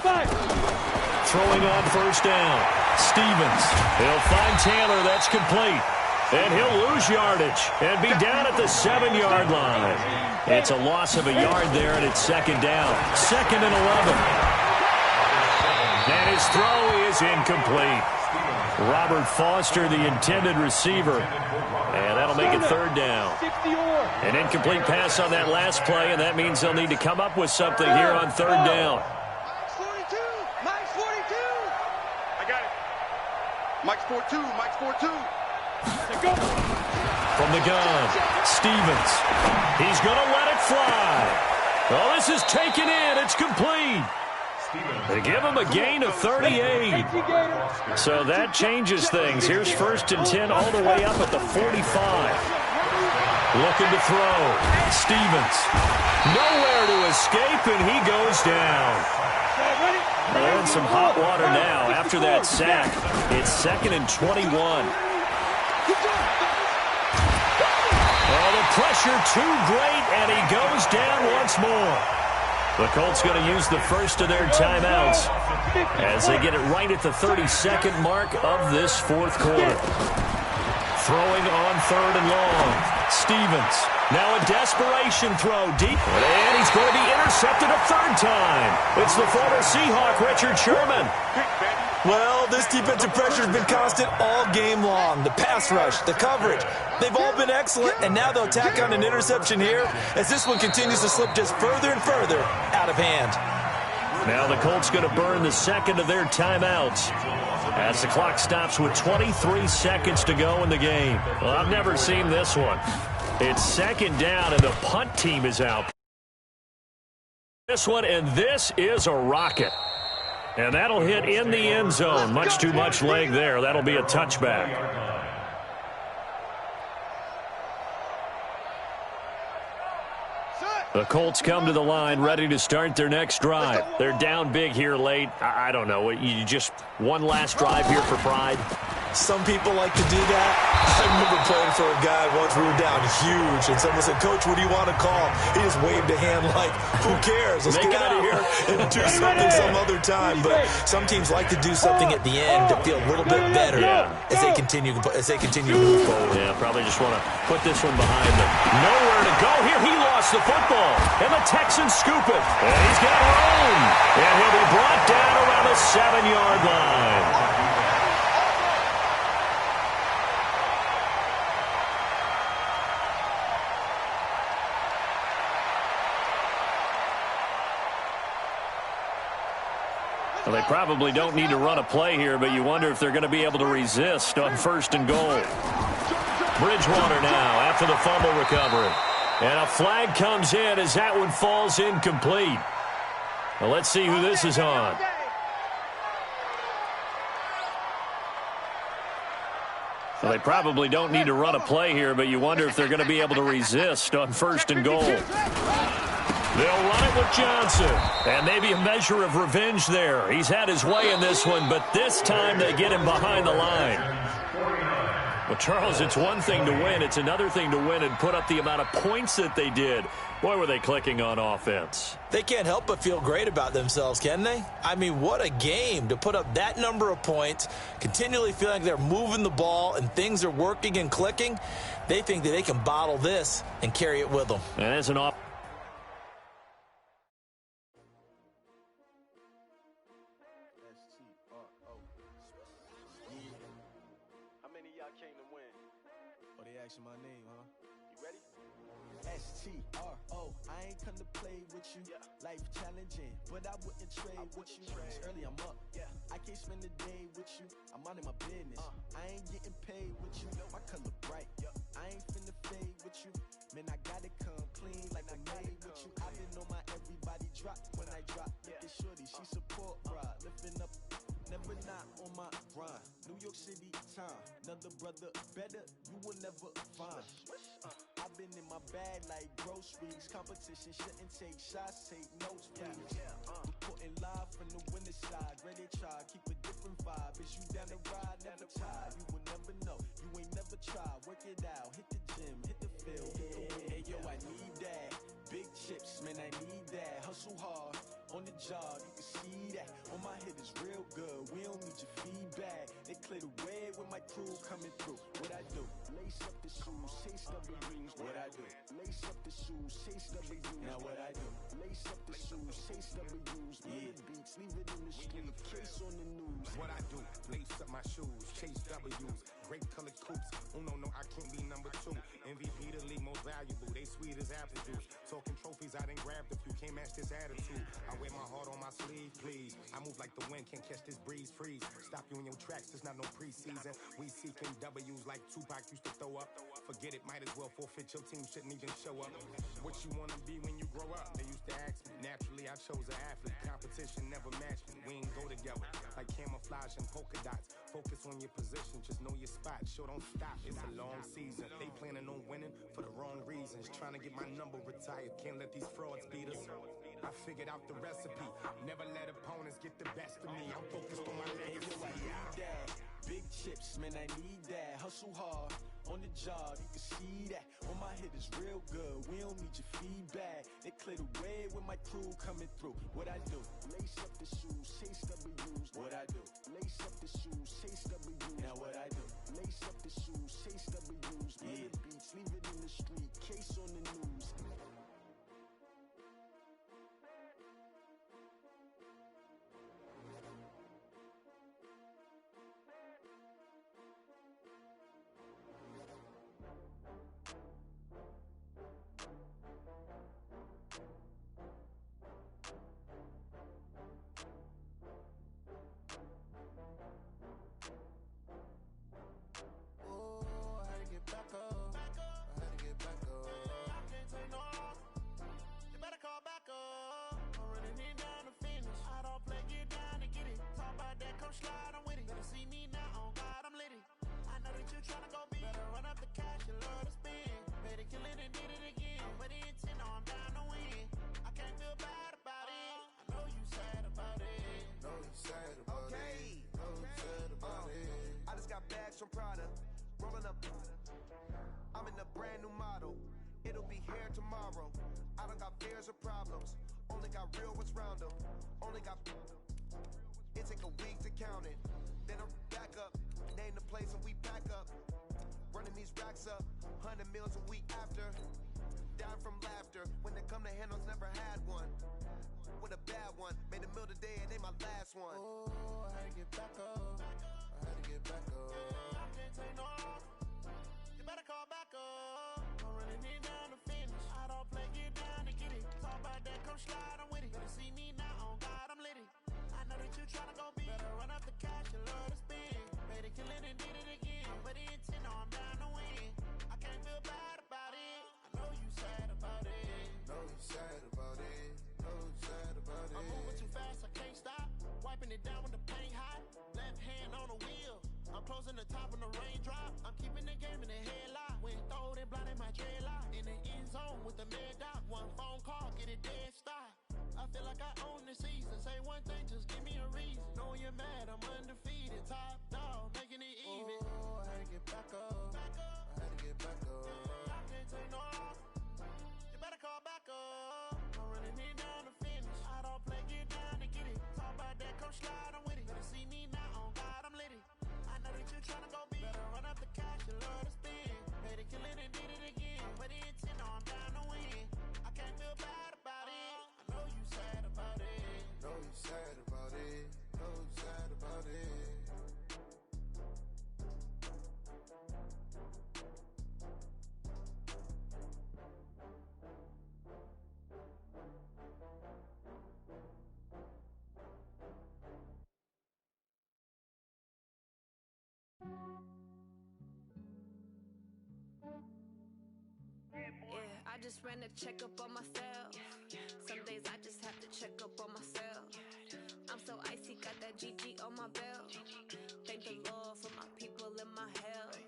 5. Throwing on 1st down. Stevens. He'll find Taylor. That's complete. And he'll lose yardage and be down at the 7-yard line. It's a loss of a yard there, and it's second down. 2nd and 11. And his throw is incomplete. Robert Foster, the intended receiver. And that'll make it 3rd down. An incomplete pass on that last play, and that means they'll need to come up with something here on 3rd down. Mike's 42. I got it. Mike's 42. Mike's 42. From the gun, Stevens. He's going to let it fly. Oh, this is taken in. It's complete. They give him a gain of 38. So that changes things. Here's 1st and 10 all the way up at the 45. Looking to throw. Stevens. Nowhere to escape, and he goes down. They're in some hot water now after that sack. It's 2nd and 21. Oh, the pressure too great, and he goes down once more. The Colts going to use the first of their timeouts as they get it right at the 32nd mark of this 4th quarter. Throwing on 3rd and long. Stevens. Now a desperation throw deep. And he's going to be intercepted a 3rd time. It's the former Seahawk, Richard Sherman. Well, this defensive pressure has been constant all game long. The pass rush, the coverage, they've all been excellent, and now they'll tack on an interception here as this one continues to slip just further and further out of hand. Now the Colts going to burn the 2nd of their timeouts as the clock stops with 23 seconds to go in the game. Well, I've never seen this one. It's 2nd down, and the punt team is out. This one, and this is a rocket. And that'll hit in the end zone. Much too much leg there. That'll be a touchback. The Colts come to the line ready to start their next drive. They're down big here late. I don't know. You just one last drive here for pride? Some people like to do that. I remember playing for a guy once. We were down huge, and someone said, "Coach, what do you want to call?" He just waved a hand like, "Who cares? Let's get out of here and do something some other time." But some teams like to do something at the end to feel a little bit better as they continue to move forward. Yeah, probably just want to put this one behind them. Nowhere to go here. He lost the football, and the Texans scoop it. And he's got room, and he'll be brought down around the 7-yard line. Well, they probably don't need to run a play here, but you wonder if they're going to be able to resist on 1st and goal. Bridgewater now after the fumble recovery. And a flag comes in as that one falls incomplete. Well, let's see who this is on. Well, they probably don't need to run a play here, but you wonder if they're going to be able to resist on 1st and goal. They'll run it with Johnson, and maybe a measure of revenge there. He's had his way in this one, but this time they get him behind the line. Well, Charles, it's one thing to win. It's another thing to win and put up the amount of points that they did. Boy, were they clicking on offense. They can't help but feel great about themselves, can they? I mean, what a game to put up that number of points, continually feeling like they're moving the ball and things are working and clicking. They think that they can bottle this and carry it with them. And as an off. My name, huh? You ready? S-T-R-O. I ain't come to play with you. Life challenging, but I wouldn't trade with you. It's early, I'm up. I can't spend the day with you. I'm out in my business. I ain't getting paid with you. My color bright. I ain't finna fade with you. Man, I gotta come clean like I made with you. I been on my everybody drop when I drop. Look at shorty, she support ride. Lifting up, never not on my grind. New York City time. Another brother better, you will never find. I've been in my bag like groceries. Competition shouldn't take shots, take notes, please. Reporting live from the winning side. Ready to try, keep a different vibe. Is you down the ride, never tired. You will never know, you ain't never tried. Work it out, hit the gym, hit the field. Hey yo, I need that. Big chips, man, I need that. Hustle hard, on the job, you can see that. On my head is real good, we don't need your feedback. They clear the way with my crew coming through. What I do? Lace up the shoes, chase W's. What I do? Lace up the shoes, chase W's. Now what I do? Lace up the shoes, chase W's. Yeah, beats, leave it in the street, case on the news. What I do? Lace up my shoes, chase W's. Great colored coops. Oh no, I can't be number 2. MVP the league most valuable. They sweet as apple juice. Talking trophies, I done grabbed a few. Can't match this attitude. I wear my heart on my sleeve, please. I move like the wind, can't catch this breeze. Freeze. Stop you in your tracks. There's not no preseason. We seeking W's like Tupac used to throw up. Forget it, might as well forfeit. Your team shouldn't even show up. What you wanna be when you grow up? They used to ask me. Naturally, I chose an athlete. Competition never matched me. We ain't go together like camouflage and polka dots. Focus on your position, just know your spot. Sure, don't stop. It's a long season. They planning on winning for the wrong reasons. Trying to get my number retired. Can't let these frauds beat us. I figured out the recipe. Never let opponents get the best of me. I'm focused on my legacy. I need that. Big chips, man, I need that. Hustle hard on the job, you can see that. On my head is real good, we don't need your feedback. They clear the way with my crew coming through. What I do? Lace up the shoes, chase W's. What I do? Lace up the shoes, chase W's. Now what I do? Lace up the shoes, chase W's. Yeah, beats, leave it in the street, case on the news. From Prada, rolling up. I'm in a brand new model. It'll be here tomorrow. I don't got fears or problems. Only got real what's round them. Only got. It take a week to count it. Then I'm back up. Name the place and we back up. Running these racks up. 100 meals a week after. Dying from laughter. When they come to handles, never had one. With a bad one. Made a meal today and they my last one. Oh, I had to get back up. I had to get back up. Take no off. You better call back up. I'm running it down to finish. I don't play, get down to get it. Talk about that, come slide, I'm with it. Better see me now, on God, I'm lit it. I know that you tryna go big. Better run up the cash, you love to spend. Made a killing and did it again. But the intent, no, I'm down to win. I can't feel bad about it. I know you sad about it. Know you sad about it. Know you sad about it. I'm moving too fast, I can't stop. Wiping it down with the paint hot. Left hand on the wheel. I'm closing the top when the raindrop. I'm keeping the game in the headlock. When throwed and blinded my dreadlock. In the end zone with the mad dot. One phone call, get it dead stop. I feel like I own the season. Say one thing, just give me a reason. Knowing you're mad, I'm undefeated. Top dog, making it even. Oh, I had to get back up. I had to get back up. I can't take no off. You better call back up. I'm running it down to finish. I don't play, get down to get it. Talk about that, come slide, I'm with it. Better see me now, on God, I'm lit it. I know that you tryna go big. Better run up the cash, you love to spend. Made a killing and did it again. But the intent, no, I'm down to win. I can't feel bad about it. I know you sad about it. Know you sad about it. Know you sad about it. Yeah, I just ran a checkup on myself. Some days I just have to check up on myself. I'm so icy, got that GG on my belt. Thank the Lord for my people and my health.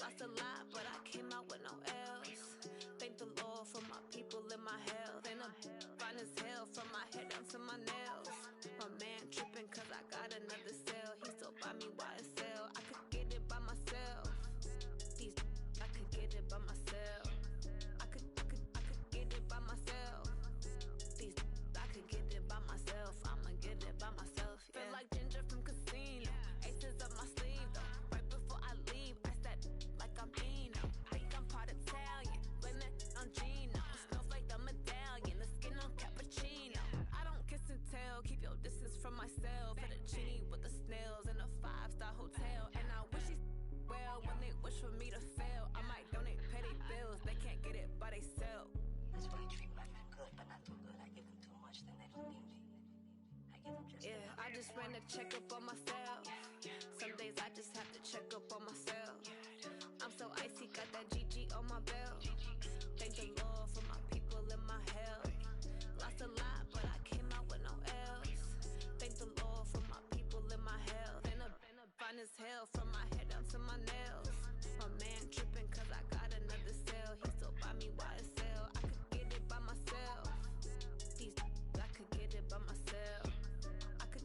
Lost a lot, but I came out with no L's. Thank the Lord for my people and my health. And I'm fine as hell from my head down to my nails. My man tripping cause I got another cell. He still buy me YSL. I could get it by myself. I could get it by myself. I could get it by myself. I could get it by myself. just ran a checkup on myself. Some days I just have to check up on myself. I'm so icy, got that GG on my belt. Thank the Lord for my people in my health. Lost a lot, but I came out with no L's. Thank the Lord for my people in my health. Been a fine as hell from my head down to my nails. My man tripping cause I got another cell. He still buy me YSL. I could get it by myself. These I could get it by myself. I could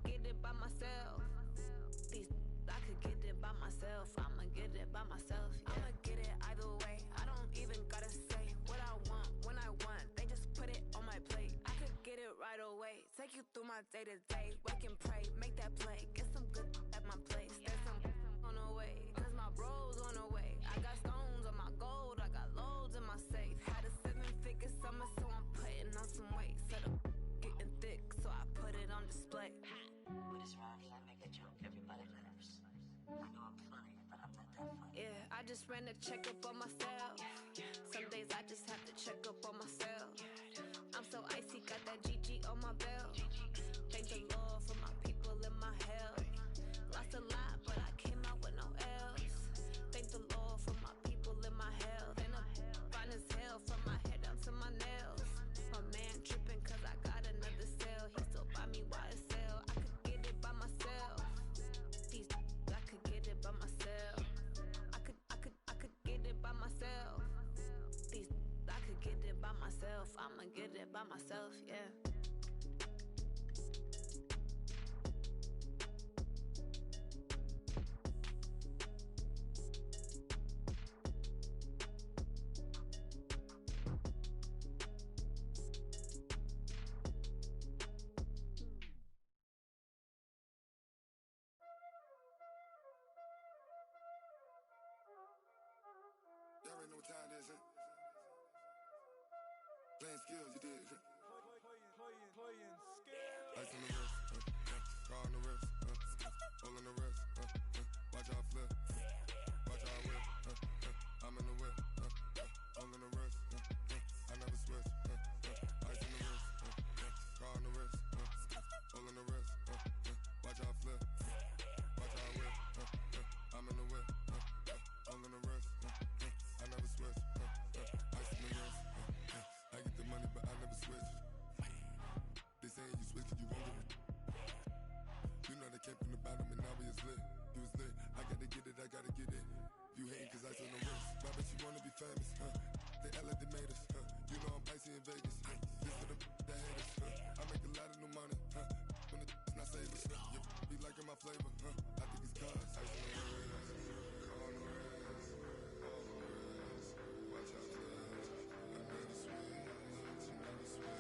get it by myself. These I could get it by myself. I'ma get it by myself. Yeah. I'ma get it either way. I don't even gotta say what I want when I want. They just put it on my plate. I could get it right away. Take you through my day to day. Wake and pray, make that play. Get some good at my place. There's some on the way. Cause my bros on the way. I got stones on my gold. I got loads in my safe. Had a 7-figure summer, so I'm putting on some weight. Set up getting thick, so I put it on display. With his rhymes, I make a joke, everybody laughs. I know I'm funny, but I'm not that funny. Yeah, I just ran a checkup on myself. Some days I just have to check up on myself. I'm so icy, got that GG on my belt. Thank the Lord for my people in my health. Lost a lot, but I came out with no L's. Thank the Lord for my people in my health. And I'm fine as hell from my head down to my nails. My man tripping cause I got another cell. He still buy me YSL. I could get it by myself. These I could get it by myself. I could get it by myself. These I could get it by myself. I'ma get it by myself, yeah. Y'all already know what time it is, huh? Playing skills, you did. Playing skills. Ice on the wrist, car on the wrist, hole on the wrist, watch out flip, watch out whip, I'm in the whip, hole in the wrist, I never switch, ice on the wrist, car on the wrist, hole in the wrist, watch out flip, watch out whip, I'm in the whip, hole in the wrist, I never switch, ice on the wrist, I get the money but I never switch. They saying you switch cause you won't get it. You know they came from the bottom and now we is lit. You was lit, I gotta get it, I gotta get it. You hating cause ice on the wrist. Why bet you wanna be famous, They act like they made us, You know I'm icy in Vegas, This for the that hate us, I make a lot of new money, When the not savers, You be liking my flavor, I think it's cause ice on the wrist, on the wrist, on the wrist. Watch out for this, I never switch, I never switch.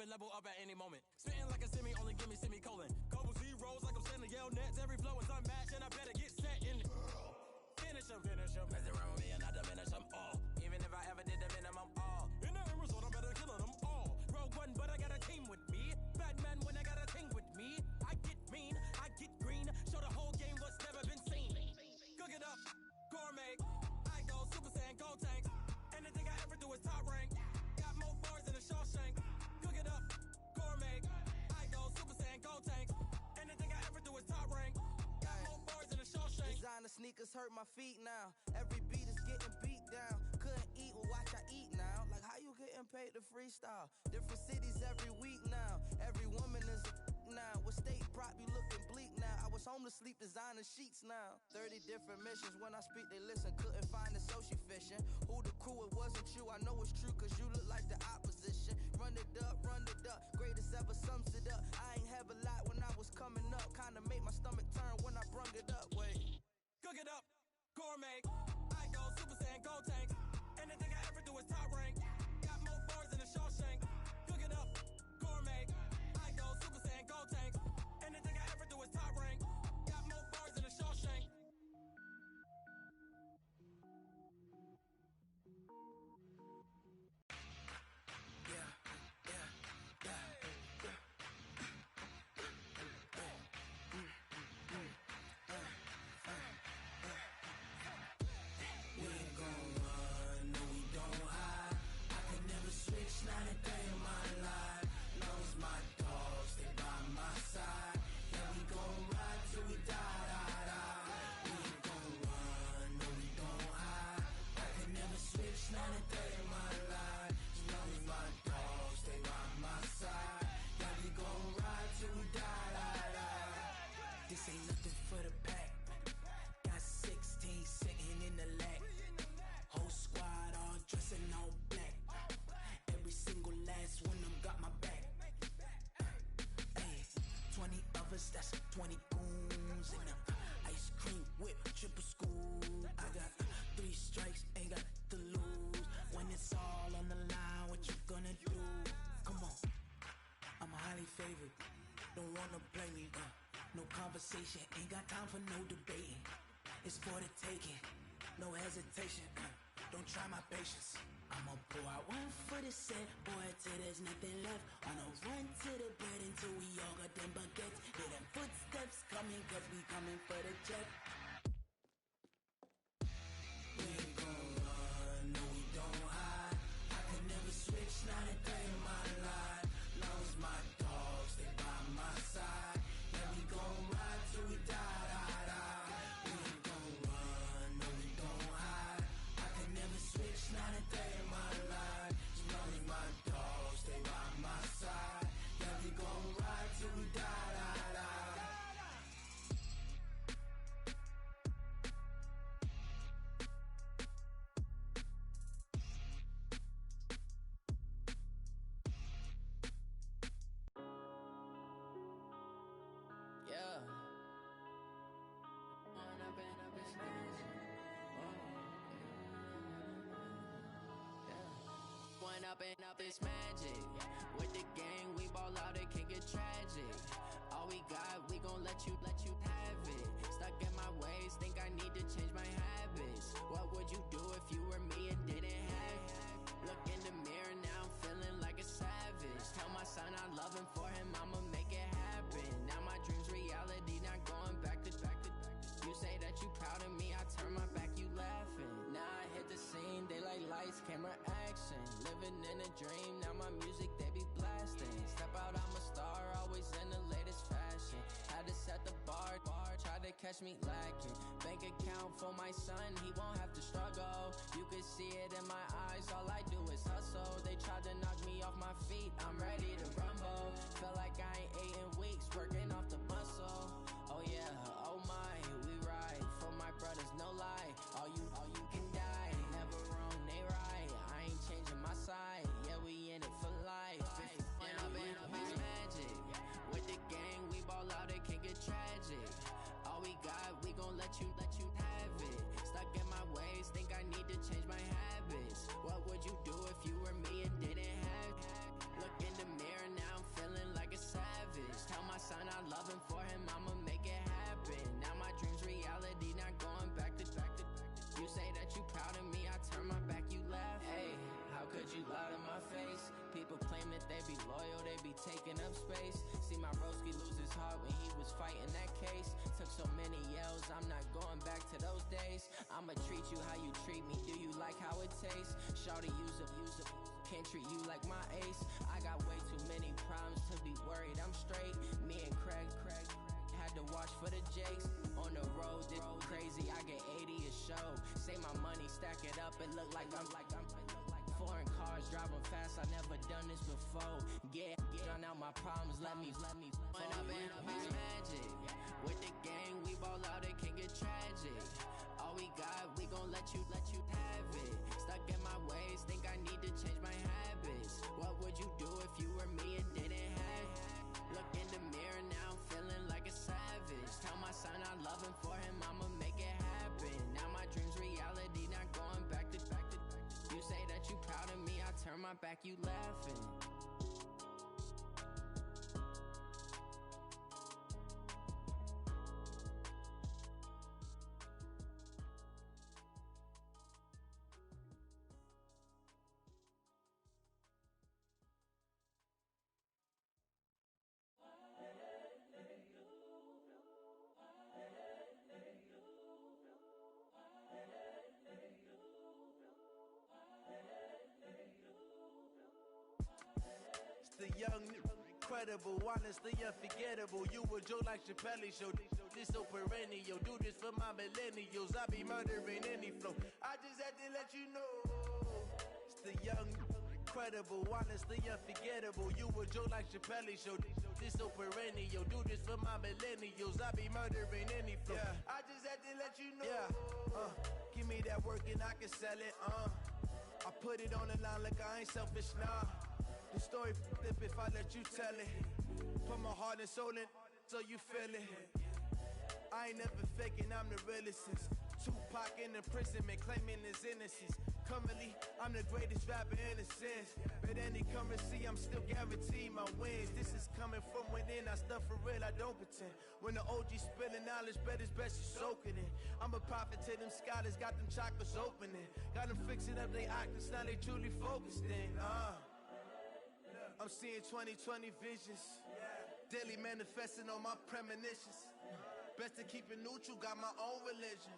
up and level up at any moment. Spitting like a semi, only give me semicolon. Couple zeros like I'm sending yell nets. Every flow is unmatched, and I better get set in. Finish them. Mess around with me and I diminish them all. Even if I ever did the minimum all. In the end result, I'm better killing them all. Rogue one, but I got a team with me. Batman when I got a team with me. I get mean, I get green. Show the whole game what's never been seen. Cook it up, gourmet. I go Super Saiyan, go tank. Anything I ever do is top rank. Got more bars than a Shawshank. Cook it up, gourmet. I go Super Saiyan, go tank. Anything I ever do is top rank. Got more bars than a Shawshank. Designer sneakers hurt my feet now. Every beat is getting beat down. Couldn't eat, well watch I eat now. Like how you getting paid to freestyle? Different cities every week now. Every woman is a now. With state prop you looking bleak now. I was home to sleep designer sheets now. 30 different missions. When I speak they listen. Couldn't find it so she fishing. Who the crew, it wasn't you. I know it's true cause you look like the opposition. Run it up. Greatest ever sums it up. I ain't have a lot when I was coming up. Kinda made my stomach turn when I brung it up. Wait. Cook it up, gourmet. I go Super Saiyan, go tank. Anything I ever do is top rank. Got more bars than a Shawshank. Cook it up, gourmet. I go Super Saiyan, go tank. Anything I ever do is top rank. Got more bars than a Shawshank. This ain't nothing for the pack. Got 16 sitting in the lag. Whole squad all dressing all black. Every single last one of them got my back. Hey, 20 of us, that's 20 goons in them. Ice cream whip, triple school. I got 3 strikes, ain't got to lose. When it's all on the line, what you gonna do? Come on, I'm highly favored. Don't wanna play me, no conversation, ain't got time for no debating. It's for the taking, no hesitation. Don't try my patience. I'ma pour out one for the set, boy, till there's nothing left. On a run to the bed until we all got them baguettes. Hear them footsteps coming, cause we coming for the jet. We ain't gon' run, no we don't hide. I can never switch, not a day in my life. Long as my dogs, they by my side. Yeah, we gon' ride till we die, die, die. We ain't gon' run, no we don't hide. I can never switch, not a day in my life. As long as my dogs, stay by my side. Yeah, we gon' ride till we die, die, die. Yeah. One up and up is magic. With the gang, we ball out, it can get tragic. All we got, we gon' let you have it. Stuck in my ways, think I need to change my habits. What would you do if you were me and didn't have it? Look in the mirror, now I'm feeling like a savage. Tell my son I love him, for him I'ma make it happen. Now my dream's reality, not going back to. You say that you proud of me, I turn my back, you laughing. Now I hit the scene, daylight lights, camera action. Living in a dream, now my music, they be blasting. Step out, I'm a star, always in the latest fashion. Had to set the bar, tried to catch me lacking. Bank account for my son, he won't have to struggle. You can see it in my eyes, all I do is hustle. They tried to knock me off my feet, I'm ready to rumble. Feel like I ain't ate in weeks, working off the muscle. Oh yeah, oh my, we ride for my brothers, no lie. All you can die, never wrong, they right. I ain't changing my side, yeah, we in it for life. And I've been magic. With the gang, we ball out, it can get tragic. All we got, we gon' let you have it. Stuck in my ways, think I need to change my habits. What would you do if you were me and didn't have it? Look in the mirror taking up space. See my broski lose his heart when he was fighting that case. Took so many yells, I'm not going back to those days. I'ma treat you how you treat me, do you like how it tastes? Shawty, use up, can't treat you like my ace. I got way too many problems to be worried, I'm straight. Me and Craig had to watch for the Jakes. On the road, this crazy, I get 80 a show. Say my money, stack it up, it look like I'm foreign cars, driving fast, I never done this before. Get drown out my problems, let me When I been up is magic. With the gang, we ball out, it can get tragic. All we got, we gon' let you have it. Stuck in my ways, think I need to change my habits. What would you do if you were me and didn't have it? Look in the mirror now, I'm feeling like a savage. Tell my son I love him, for him I'ma make it happen. Now my dreams reality, not going back to. You say that you proud of me, I turn my back, you laughing. The young, incredible, honestly unforgettable. You a joke like Chappelle show. This so perennial. Do this for my millennials. I be murdering any flow. I just had to let you know. It's the young, incredible, honestly unforgettable. You a joke like Chappelle show. This so perennial. Do this for my millennials. I be murdering any flow. Yeah. I just had to let you know. Yeah. Give me that work and I can sell it. I put it on the line like I ain't selfish, nah. The story flip if I let you tell it. Put my heart and soul in so you feel it. I ain't never faking, I'm the realest since Tupac in imprisonment, claiming his innocence. Currently, I'm the greatest rapper in a sense. But any currency, I'm still guaranteed my wins. This is coming from within, I stuff for real, I don't pretend. When the OG spilling knowledge, bet it's best you soak it in. I'm a prophet to them scholars, got them chakras opening. Got them fixing up they octaves, now they truly focused in. I'm seeing 2020 visions, daily manifesting on my premonitions. Best to keep it neutral, got my own religion.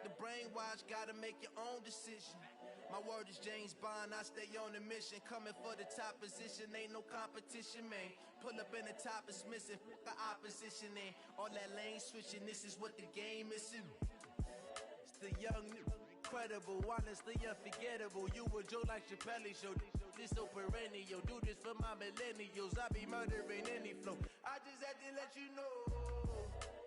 The brainwash, gotta make your own decision. My word is James Bond, I stay on a mission. Coming for the top position, ain't no competition, man. Pull up in the top is missing, the opposition ain't. All that lane switching, this is what the game missing. It's the young, incredible, honestly unforgettable. You a joke like Chappelle show. This so perennial. Do this for my millennials. I be murdering any flow. I just had to let you know.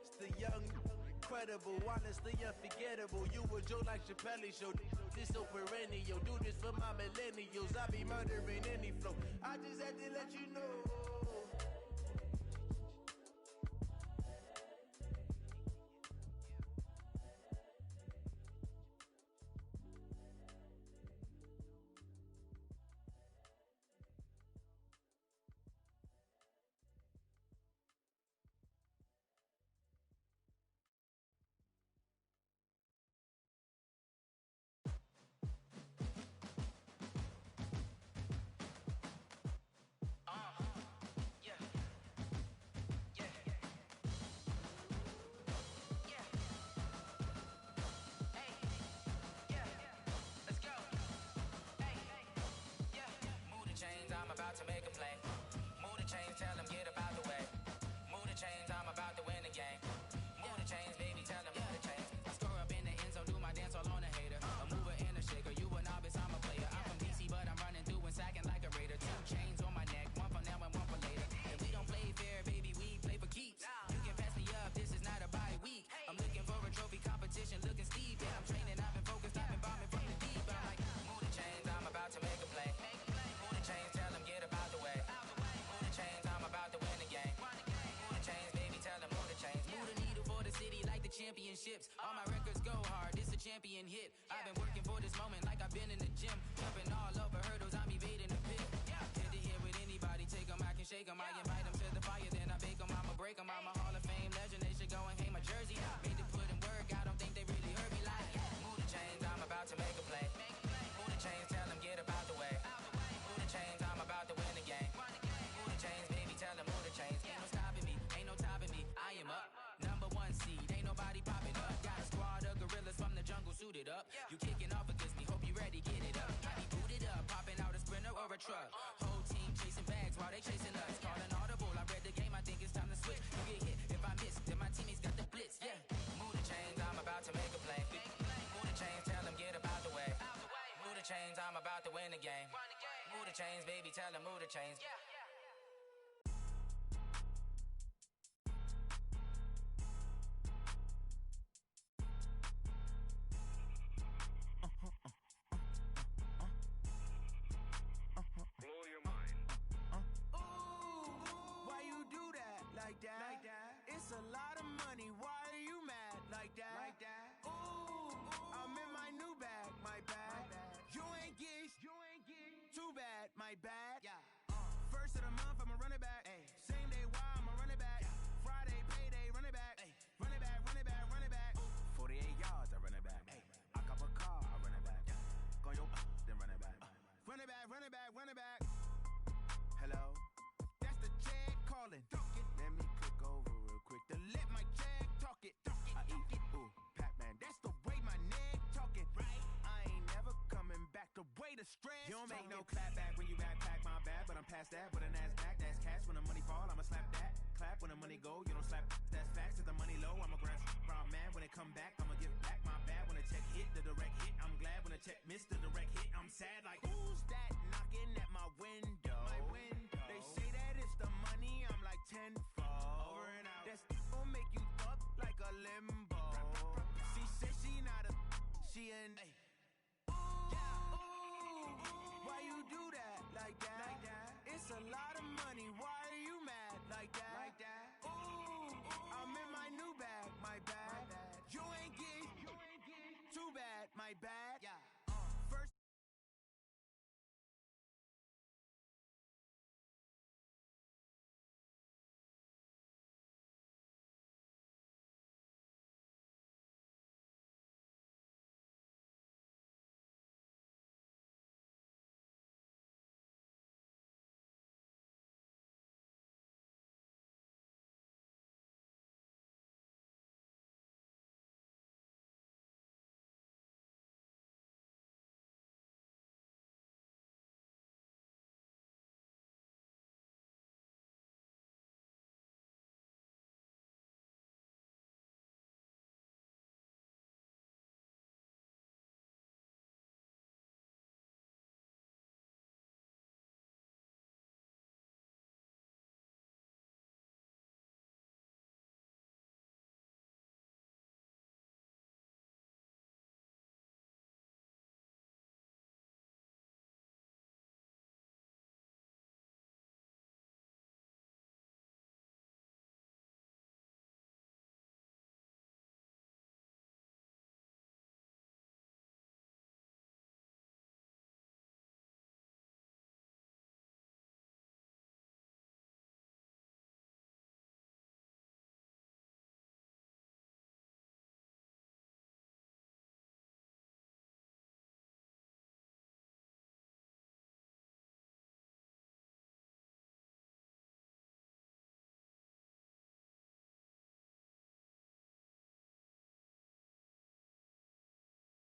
It's the young, incredible, honestly unforgettable. You a joke like Chappelle show. This so perennial. Do this for my millennials. I be murdering any flow. I just had to let you know. To make a play. Move the chains, tell them get up out the way. Move the chains, I'm about to win the game. Move the chains, baby, tell them move the chains. I score up in the end zone, do my dance all on a hater. A mover and a shaker, you a novice, I'm a player. I'm from DC, but I'm running through and sacking like a raider. 2 chains on my neck, one for now and one for later. And we don't play fair, baby, we play for keeps. You can pass me up, this is not a bye week. I'm looking for a trophy competition, looking steep. And I'm training, I've been focused, I've been bombing from the deep. I'm like, move the chains, I'm about to make a play. Move the chains, tell them get up out the way. Move the chains, I'm about to win the game. Move the chains, baby, tell them move the chains. Move the needle for the city like the championships. All my records go hard, this a champion hit. I've been working for this moment like I've been in the gym. Jumping all over hurdles, I'm evading the pit. Hit to hit with anybody, take them, I can shake them. I invite them to the fire, then I bake them. I'ma break them, I'm a Hall of Fame legend. They should go and hang my jersey. Made to put in work, I don't think they really heard me like. Move the chains, I'm about to make a play. Move the chains, tell them get up out the way. Move the chains, I'm about to win the game. Move the chains, baby. truck. Whole team chasing bags while they chasing us. Calling audible, I read the game, I think it's time to switch. You get hit, if I miss, then my teammates got the blitz, yeah. Move the chains, I'm about to make a play. Move the chains, tell them get about the way. Move the chains, I'm about to win the game. Move the chains, baby, tell them move the chains. Blow your mind. Why you do that like that? Like that? It's a lot of money. Why are you mad like that? Like that? Ooh, I'm in my new bag. My bad. You ain't get. Too bad. My bad. Yeah. First of the month, I'ma run it back. Ay. Same day, why I'ma run it back. Friday, payday, run it back. Ay. Run it back, run it back, run it back. 48 yards, I run it back. Ay. I cop a car, I run it back. Go yo, then run it back. Run it back, run it back, run it back. Hello, that's the jag calling. Let me click over real quick to let my jag talk it. I eat it, ooh, Pac-Man. That's the way my neck talking. Right? I ain't never coming back. The way the stress. You don't make no clap back when you backpack my bad, but I'm past that. With a NASDAQ, that's cash. When the money fall, I'ma slap that. Clap when the money go, you don't slap. That's facts. If the money low, I'ma grab. Brown man, when it come back, I'ma give back my bad. When the check hit, the direct hit. I'm glad when the check missed the direct hit. I'm sad like who's that knocking at my window? My window. They say that it's the money. I'm like tenfold. Over and out. That's gon' make you fuck like a limbo. She said she not a. She an. Why you do that like that? Like that? It's a lot of money. Why are you mad like that? Like that? Ooh,